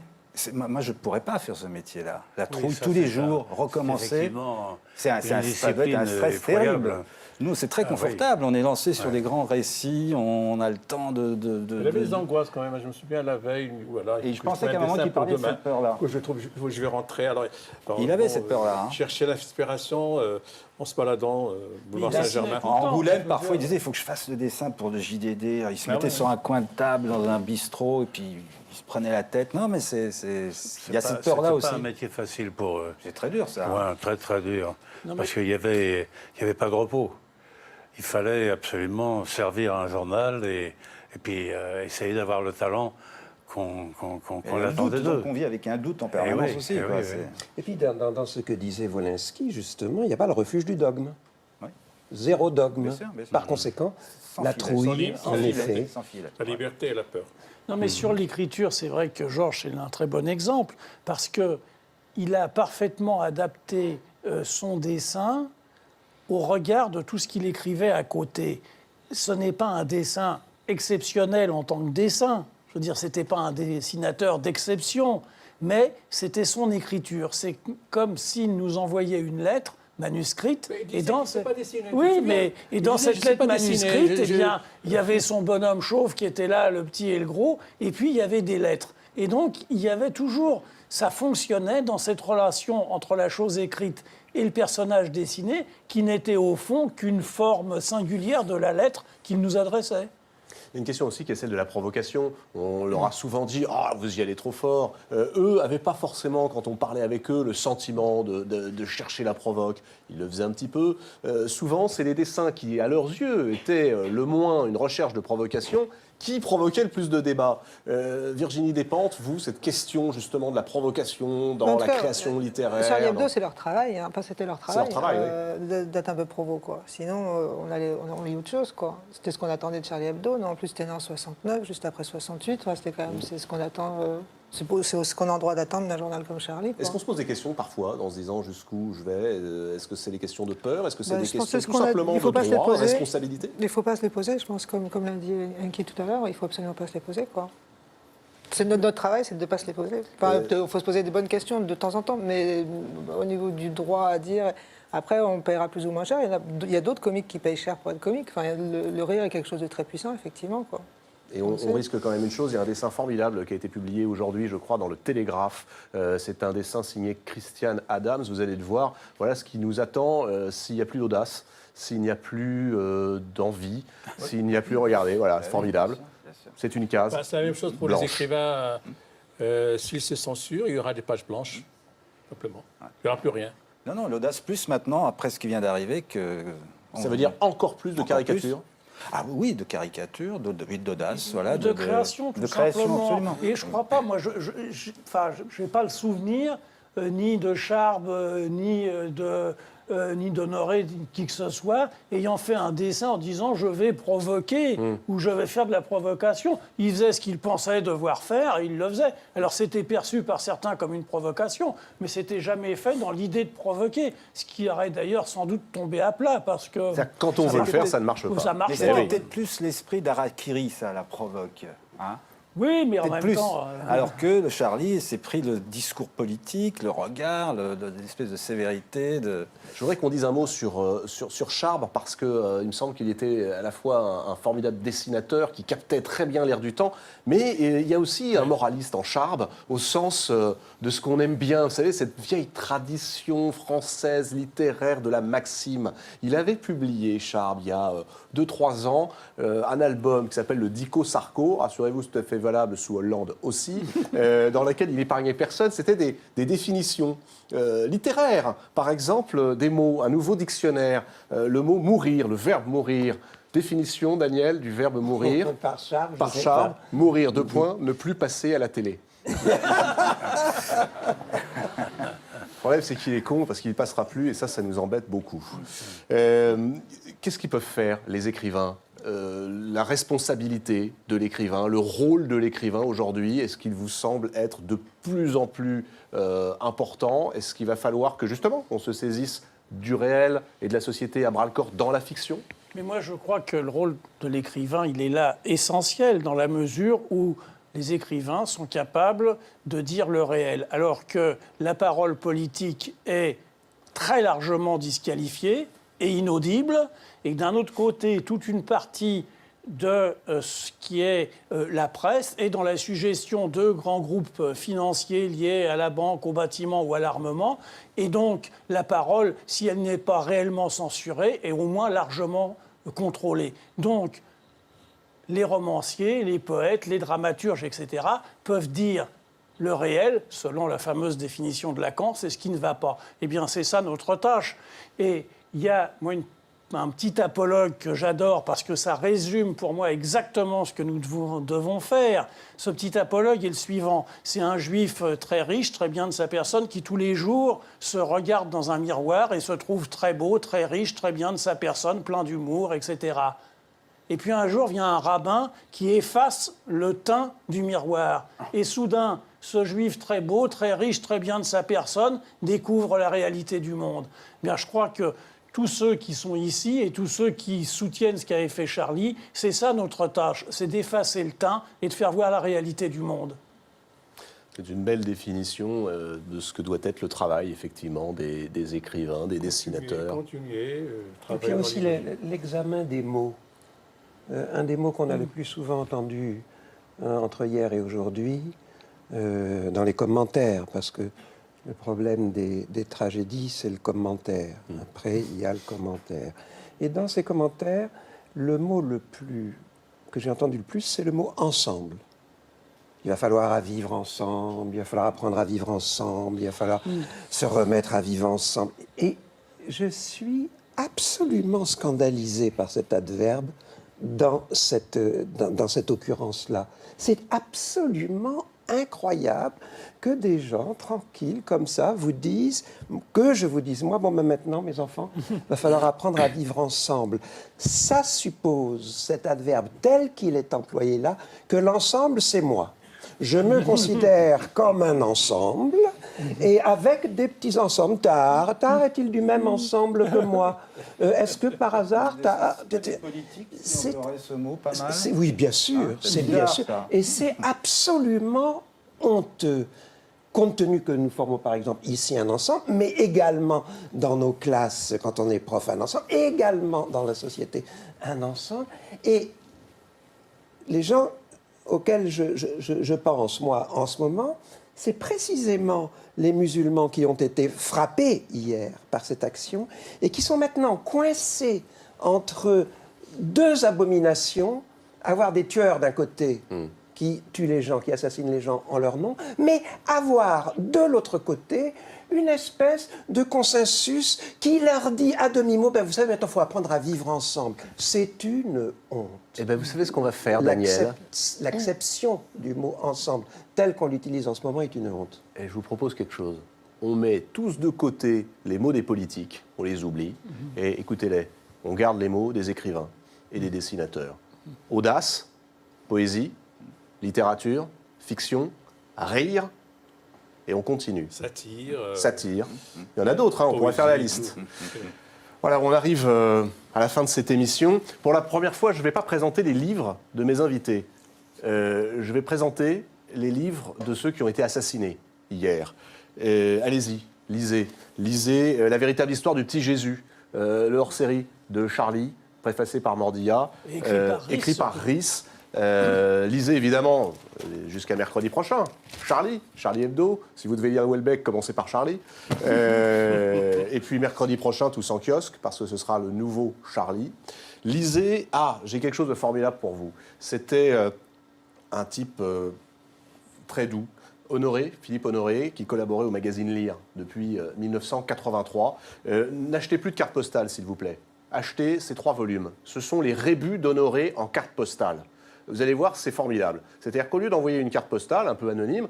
Speaker 3: Moi, je ne pourrais pas faire ce métier-là. La trouille
Speaker 2: ça,
Speaker 3: tous les
Speaker 2: c'est
Speaker 3: jours,
Speaker 2: un-
Speaker 3: recommencer. Ça doit être un
Speaker 2: discipline
Speaker 3: stress
Speaker 2: effroyable.
Speaker 3: terrible. Nous, c'est très confortable. On est lancé sur des grands récits, on a le temps de
Speaker 6: Il avait des angoisses quand même. Je me souviens la veille. Voilà,
Speaker 3: Et je pensais qu'à un moment, qu'il parlait de cette peur-là.
Speaker 6: Je vais rentrer. Alors,
Speaker 3: Il avait cette peur-là, hein.
Speaker 6: Chercher l'inspiration en se baladant boulevard
Speaker 7: Il a
Speaker 6: Saint-Germain.
Speaker 7: signé-
Speaker 3: En Angoulême, parfois, il disait il faut que je fasse le dessin pour le JDD. Il se mettait sur un coin de table dans un bistrot et puis il se prenait la tête. Non, mais il y a cette peur-là aussi.
Speaker 2: C'est pas un métier facile pour eux.
Speaker 3: C'est très dur, ça.
Speaker 2: Ouais, très très dur. Parce qu'il y avait pas de repos. Il fallait absolument servir un journal et puis essayer d'avoir le talent qu'on attendait d'eux.
Speaker 3: On vit avec un doute en permanence
Speaker 2: oui,
Speaker 3: aussi.
Speaker 2: eh
Speaker 3: quoi.
Speaker 2: oui,
Speaker 3: C'est-
Speaker 2: oui.
Speaker 4: Et puis, dans ce que disait Wolinski, justement, il n'y a pas le refuge du dogme.
Speaker 3: Oui.
Speaker 4: Zéro dogme.
Speaker 3: Bien sûr, bien sûr.
Speaker 4: Par conséquent,
Speaker 3: Sans
Speaker 4: la
Speaker 3: filet,
Speaker 4: trouille,
Speaker 3: sans
Speaker 4: en
Speaker 3: filet,
Speaker 4: effet.
Speaker 3: sans filet.
Speaker 6: La liberté et la peur.
Speaker 7: Non, mais sur l'écriture, c'est vrai que Georges est un très bon exemple parce que il a parfaitement adapté son dessin au regard de tout ce qu'il écrivait à côté. Ce n'est pas un dessin exceptionnel en tant que dessin. Je veux dire, c'était pas un dessinateur d'exception, mais c'était son écriture. C'est comme s'il nous envoyait une lettre manuscrite.
Speaker 6: Mais il disait
Speaker 7: Et dans
Speaker 6: qu'il sait pas dessiner, tu te
Speaker 7: oui,
Speaker 6: souviens
Speaker 7: mais et
Speaker 6: Il
Speaker 7: dans
Speaker 6: disait,
Speaker 7: cette
Speaker 6: je sais
Speaker 7: lettre
Speaker 6: pas dessiner,
Speaker 7: manuscrite, eh bien, il y avait son bonhomme chauve qui était là, le petit et le gros, et puis il y avait des lettres. Et donc, il y avait toujours, ça fonctionnait dans cette relation entre la chose écrite et le personnage dessiné, qui n'était au fond qu'une forme singulière de la lettre qu'il nous adressait.
Speaker 1: Il y a une question aussi qui est celle de la provocation. On leur a souvent dit « Ah, vous y allez trop fort ». Eux n'avaient pas forcément, quand on parlait avec eux, le sentiment de chercher la provoque. Ils le faisaient un petit peu. Souvent, c'est les dessins qui, à leurs yeux, étaient le moins une recherche de provocation qui provoquait le plus de débats. Virginie Despentes, vous, cette question justement de la provocation dans
Speaker 5: En tout
Speaker 1: la
Speaker 5: cas,
Speaker 1: création littéraire.
Speaker 5: Charlie Hebdo,
Speaker 1: dans-
Speaker 5: c'est leur travail. Hein. Enfin, c'était leur
Speaker 1: C'est leur
Speaker 5: travail,
Speaker 1: travail,
Speaker 5: d'être un peu provo, quoi. Sinon, on lit autre chose, quoi. C'était ce qu'on attendait de Charlie Hebdo. Non, en plus, c'était né en 69, juste après 68. Enfin, c'était quand même, c'est ce qu'on attend C'est ce qu'on a le droit d'attendre d'un journal comme Charlie.
Speaker 1: Est-ce qu'on se pose des questions parfois, en se disant jusqu'où je vais? Est-ce que c'est des questions de peur? Est-ce que c'est des
Speaker 5: Je pense
Speaker 1: questions
Speaker 5: que
Speaker 1: tout simplement de droit, responsabilité?
Speaker 5: Il ne faut pas se les poser, je pense, comme l'a dit Enki tout à l'heure, il ne faut absolument pas se les poser, quoi. C'est notre travail, c'est de ne pas se les poser. Enfin, il faut se poser des bonnes questions de temps en temps, mais au niveau du droit à dire... Après, on paiera plus ou moins cher. Il y a d'autres comiques qui payent cher pour être comiques. Enfin, le rire est quelque chose de très puissant, effectivement, quoi.
Speaker 1: Et on risque quand même une chose, il y a un dessin formidable qui a été publié aujourd'hui, je crois, dans le Télégraphe. C'est un dessin signé Christiane Adams. Vous allez le voir. Voilà ce qui nous attend s'il n'y a plus d'audace, s'il n'y a plus d'envie, s'il n'y a plus... Regardez, voilà, c'est formidable. C'est une case.
Speaker 6: C'est la même chose pour
Speaker 1: blanche.
Speaker 6: les écrivains. S'ils se censurent, il y aura des pages blanches, simplement. Il n'y aura plus rien.
Speaker 3: Non, l'audace plus maintenant, après ce qui vient d'arriver, que...
Speaker 1: Ça veut dire encore plus de caricatures?
Speaker 3: Ah oui, de caricature, d'audace, voilà.
Speaker 7: De création, tout
Speaker 3: de création,
Speaker 7: simplement.
Speaker 3: absolument.
Speaker 7: Et je ne crois pas, moi, je n'ai pas le souvenir ni de Charb, ni d'Honoré, qui que ce soit, ayant fait un dessin en disant « je vais provoquer » ou « je vais faire de la provocation ». Il faisait ce qu'il pensait devoir faire et il le faisait. Alors c'était perçu par certains comme une provocation, mais c'était jamais fait dans l'idée de provoquer, ce qui aurait d'ailleurs sans doute tombé à plat, parce que...
Speaker 1: Quand on veut le faire, ça ne marche pas.
Speaker 7: Ça marche
Speaker 3: Mais c'est
Speaker 7: pas.
Speaker 3: peut-être plus l'esprit d'Harakiri, ça, la provoque. Hein.
Speaker 7: Oui, mais en
Speaker 3: Peut-être
Speaker 7: même
Speaker 3: plus.
Speaker 7: temps...
Speaker 3: Alors que le Charlie s'est pris le discours politique, le regard, l'espèce de sévérité.
Speaker 1: Je voudrais qu'on dise un mot sur Charb, parce qu'il me semble qu'il était à la fois un formidable dessinateur qui captait très bien l'air du temps, mais il y a aussi un moraliste en Charb, au sens de ce qu'on aime bien. Vous savez, cette vieille tradition française littéraire de la maxime. Il avait publié, Charb, il y a 2-3 ans, un album qui s'appelle le Dico Sarko, rassurez-vous, c'est tout à fait valable sous Hollande aussi, dans lequel il épargnait personne. C'était des définitions littéraires. Par exemple, des mots, un nouveau dictionnaire, le mot mourir, le verbe mourir. Définition, Daniel, du verbe mourir.
Speaker 4: Par Charb,
Speaker 1: Par Charb, mourir, 2 points, ne plus passer à la télé. Le problème, c'est qu'il est con parce qu'il ne passera plus et ça nous embête beaucoup. Qu'est-ce qu'ils peuvent faire, les écrivains? La responsabilité de l'écrivain, le rôle de l'écrivain aujourd'hui, est-ce qu'il vous semble être de plus en plus important? Est-ce qu'il va falloir que, justement, on se saisisse du réel et de la société à bras-le-corps dans la fiction?
Speaker 7: Mais moi, je crois que le rôle de l'écrivain, il est là essentiel, dans la mesure où les écrivains sont capables de dire le réel, alors que la parole politique est très largement disqualifiée et inaudible, et d'un autre côté, toute une partie de ce qui est la presse est dans la suggestion de grands groupes financiers liés à la banque, au bâtiment ou à l'armement, et donc la parole, si elle n'est pas réellement censurée, est au moins largement contrôlée. Donc, les romanciers, les poètes, les dramaturges, etc., peuvent dire le réel, selon la fameuse définition de Lacan, c'est ce qui ne va pas. Eh bien, c'est ça notre tâche. Et il y a, moi, un petit apologue que j'adore parce que ça résume pour moi exactement ce que nous devons faire. Ce petit apologue est le suivant. C'est un juif très riche, très bien de sa personne, qui tous les jours se regarde dans un miroir et se trouve très beau, très riche, très bien de sa personne, plein d'humour, etc. Et puis un jour vient un rabbin qui efface le teint du miroir. Et soudain, ce juif très beau, très riche, très bien de sa personne, découvre la réalité du monde. Bien, je crois que tous ceux qui sont ici et tous ceux qui soutiennent ce qu'avait fait Charlie, c'est ça notre tâche, c'est d'effacer le teint et de faire voir la réalité du monde.
Speaker 1: C'est une belle définition de ce que doit être le travail, effectivement, des écrivains, des dessinateurs.
Speaker 6: Continuer,
Speaker 4: Et puis aussi l'examen des mots. Un des mots qu'on a le plus souvent entendu entre hier et aujourd'hui, dans les commentaires, parce que le problème des tragédies, c'est le commentaire. Après, il y a le commentaire. Et dans ces commentaires, le mot que j'ai entendu le plus, c'est le mot « ensemble ». Il va falloir vivre ensemble, il va falloir apprendre à vivre ensemble, il va falloir se remettre à vivre ensemble. Et je suis absolument scandalisé par cet adverbe dans cette occurrence-là. C'est absolument incroyable que des gens tranquilles comme ça vous disent, que je vous dise, moi, bon, mais maintenant, mes enfants, il va falloir apprendre à vivre ensemble. Ça suppose, cet adverbe tel qu'il est employé là, que l'ensemble, c'est moi. Je me considère comme un ensemble et avec des petits ensembles. Tahar est-il du même ensemble que moi? Est-ce que par hasard Tahar...
Speaker 3: C'est ce mot pas mal.
Speaker 4: Oui, bien sûr, c'est bien sûr.
Speaker 3: Ça.
Speaker 4: Et c'est absolument honteux. Compte tenu que nous formons par exemple ici un ensemble, mais également dans nos classes, quand on est prof, un ensemble, également dans la société, un ensemble. Et les gens auxquels je pense, moi, en ce moment, c'est précisément les musulmans qui ont été frappés hier par cette action et qui sont maintenant coincés entre deux abominations, avoir des tueurs d'un côté qui tuent les gens, qui assassinent les gens en leur nom, mais avoir de l'autre côté une espèce de consensus qui leur dit à demi-mot, vous savez, maintenant il faut apprendre à vivre ensemble. C'est une honte.
Speaker 1: Eh bien, vous savez ce qu'on va faire, Daniel?
Speaker 4: L'acception du mot ensemble, tel qu'on l'utilise en ce moment, est une honte.
Speaker 1: Et je vous propose quelque chose. On met tous de côté les mots des politiques, on les oublie, et écoutez-les, on garde les mots des écrivains et des dessinateurs. Audace, poésie, littérature, fiction, rire, et on continue.
Speaker 6: Satire.
Speaker 1: Satire. Il y en a d'autres, on pourrait faire la liste. Voilà, on arrive à la fin de cette émission. Pour la première fois, je ne vais pas présenter les livres de mes invités. Je vais présenter les livres de ceux qui ont été assassinés hier. Allez-y, lisez. Lisez La véritable histoire du petit Jésus, le hors-série de Charlie, préfacé par Mordilla, écrit par Rhys. Lisez évidemment jusqu'à mercredi prochain Charlie Hebdo. Si vous devez lire Houellebecq, commencez par Charlie. Et puis mercredi prochain, tous en kiosque, parce que ce sera le nouveau Charlie. Lisez. Ah, j'ai quelque chose de formidable pour vous. C'était un type très doux, Philippe Honoré, qui collaborait au magazine Lire depuis 1983. N'achetez plus de cartes postales, s'il vous plaît. Achetez ces 3 volumes. Ce sont les rébus d'Honoré en carte postale. Vous allez voir, c'est formidable. C'est-à-dire qu'au lieu d'envoyer une carte postale un peu anonyme,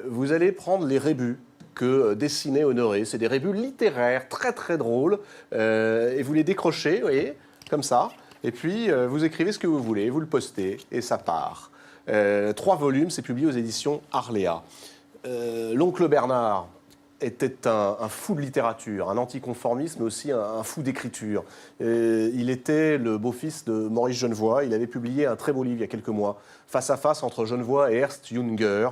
Speaker 1: vous allez prendre les rébus que dessinait Honoré. C'est des rébus littéraires très très drôles. Et vous les décrochez, vous voyez, comme ça. Et puis, vous écrivez ce que vous voulez, vous le postez, et ça part. 3 volumes, c'est publié aux éditions Arléa. L'oncle Bernard était un fou de littérature, un anticonformiste, mais aussi un fou d'écriture. Il était le beau-fils de Maurice Genevoix. Il avait publié un très beau livre il y a quelques mois, Face à face entre Genevoix et Ernst Junger.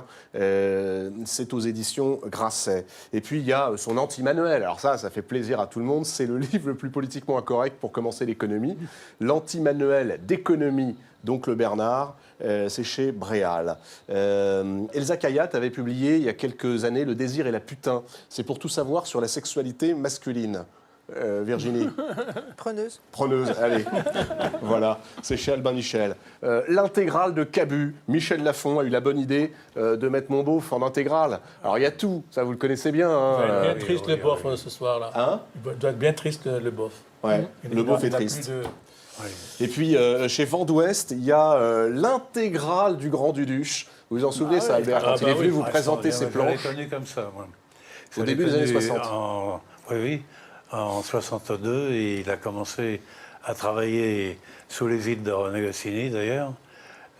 Speaker 1: C'est aux éditions Grasset. Et puis il y a son anti-manuel. Alors ça fait plaisir à tout le monde. C'est le livre le plus politiquement incorrect pour commencer l'économie. L'anti-manuel d'économie d'Oncle Bernard. C'est chez Bréal. Elsa Kayat avait publié il y a quelques années Le désir et la putain. C'est pour tout savoir sur la sexualité masculine. Virginie.
Speaker 5: Preneuse.
Speaker 1: Preneuse, allez. Voilà, c'est chez Albin Michel. L'intégrale de Cabu. Michel Lafon a eu la bonne idée de mettre mon beauf en intégrale. Alors il y a tout, ça vous le connaissez bien.
Speaker 6: Il doit être bien triste le beauf ce soir-là.
Speaker 1: Hein?
Speaker 6: Il doit être bien triste le beauf.
Speaker 1: Ouais, le beauf est triste. Et puis, chez Vent d'Ouest, il y a l'intégrale du Grand Duduche. Vous vous en souvenez, ça, Albert, quand il est venu vous présenter ses planches?
Speaker 2: Je l'ai connu comme ça, moi.
Speaker 1: Au début des années 60.
Speaker 2: Oui, en 62, et il a commencé à travailler sous les îles de René Goscinny, d'ailleurs.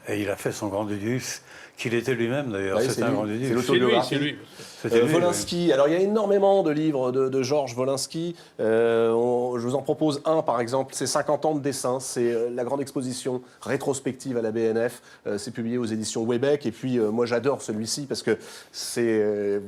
Speaker 2: Et il a fait son Grand Duduche, qu'il était lui-même, d'ailleurs.
Speaker 1: Oui,
Speaker 2: c'est un Grand Duduche.
Speaker 1: C'est l'autobiographie.
Speaker 6: C'est lui.
Speaker 1: Wolinski. Alors, il y a énormément de livres de Georges Wolinski. Je vous en propose un, par exemple. C'est 50 ans de dessin. C'est la grande exposition rétrospective à la BNF. C'est publié aux éditions Houellebecq. Et puis, moi, j'adore celui-ci parce que c'est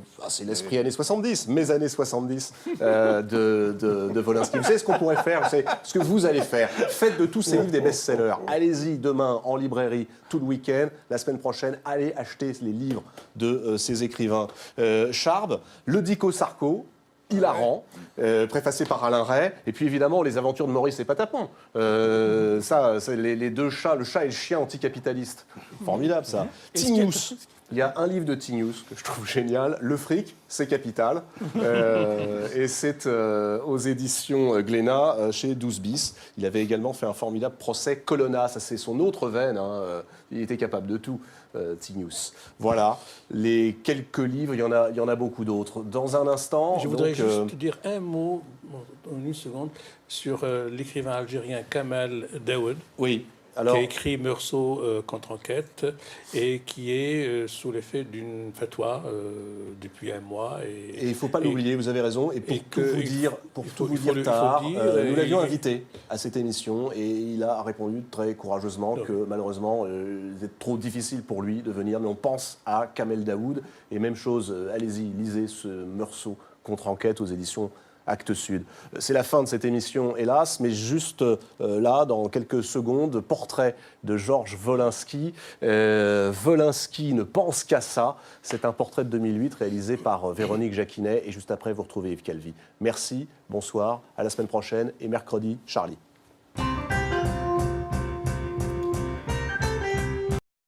Speaker 1: l'esprit années 70, mes années 70 de Wolinski. Vous savez ce qu'on pourrait faire? Vous savez ce que vous allez faire? Faites de tous ces livres des best-sellers. Allez-y demain en librairie tout le week-end. La semaine prochaine, allez acheter les livres de ces écrivains. Charb, Le Dico Sarko, hilarant, préfacé par Alain Ray, et puis évidemment les aventures de Maurice et Patapon. Ça, c'est les deux chats, le chat et le chien anticapitalistes. Formidable ça. Tignouz. Il y a un livre de Tignouz que je trouve génial, Le fric, c'est capital. Et c'est aux éditions Glénat, chez 12 bis. Il avait également fait un formidable procès Colonna. Ça, c'est son autre veine. Il était capable de tout, Tignouz. Voilà, les quelques livres, il y en a beaucoup d'autres. Dans un instant...
Speaker 6: Je voudrais juste dire un mot, en une seconde, sur l'écrivain algérien Kamal Daoud.
Speaker 1: Oui. Alors,
Speaker 6: qui a écrit Meursault contre-enquête et qui est sous l'effet d'une fatwa depuis un mois.
Speaker 1: Et il ne faut pas l'oublier, vous avez raison. Et pour tout vous dire, nous l'avions invité à cette émission et il a répondu très courageusement que malheureusement, c'est trop difficile pour lui de venir. Mais on pense à Kamel Daoud. Et même chose, allez-y, lisez ce Meursault contre-enquête aux éditions Actes Sud. C'est la fin de cette émission, hélas, mais juste là, dans quelques secondes, portrait de Georges Wolinski. Wolinski ne pense qu'à ça. C'est un portrait de 2008 réalisé par Véronique Jacquinet. Et juste après, vous retrouvez Yves Calvi. Merci, bonsoir, à la semaine prochaine et mercredi, Charlie.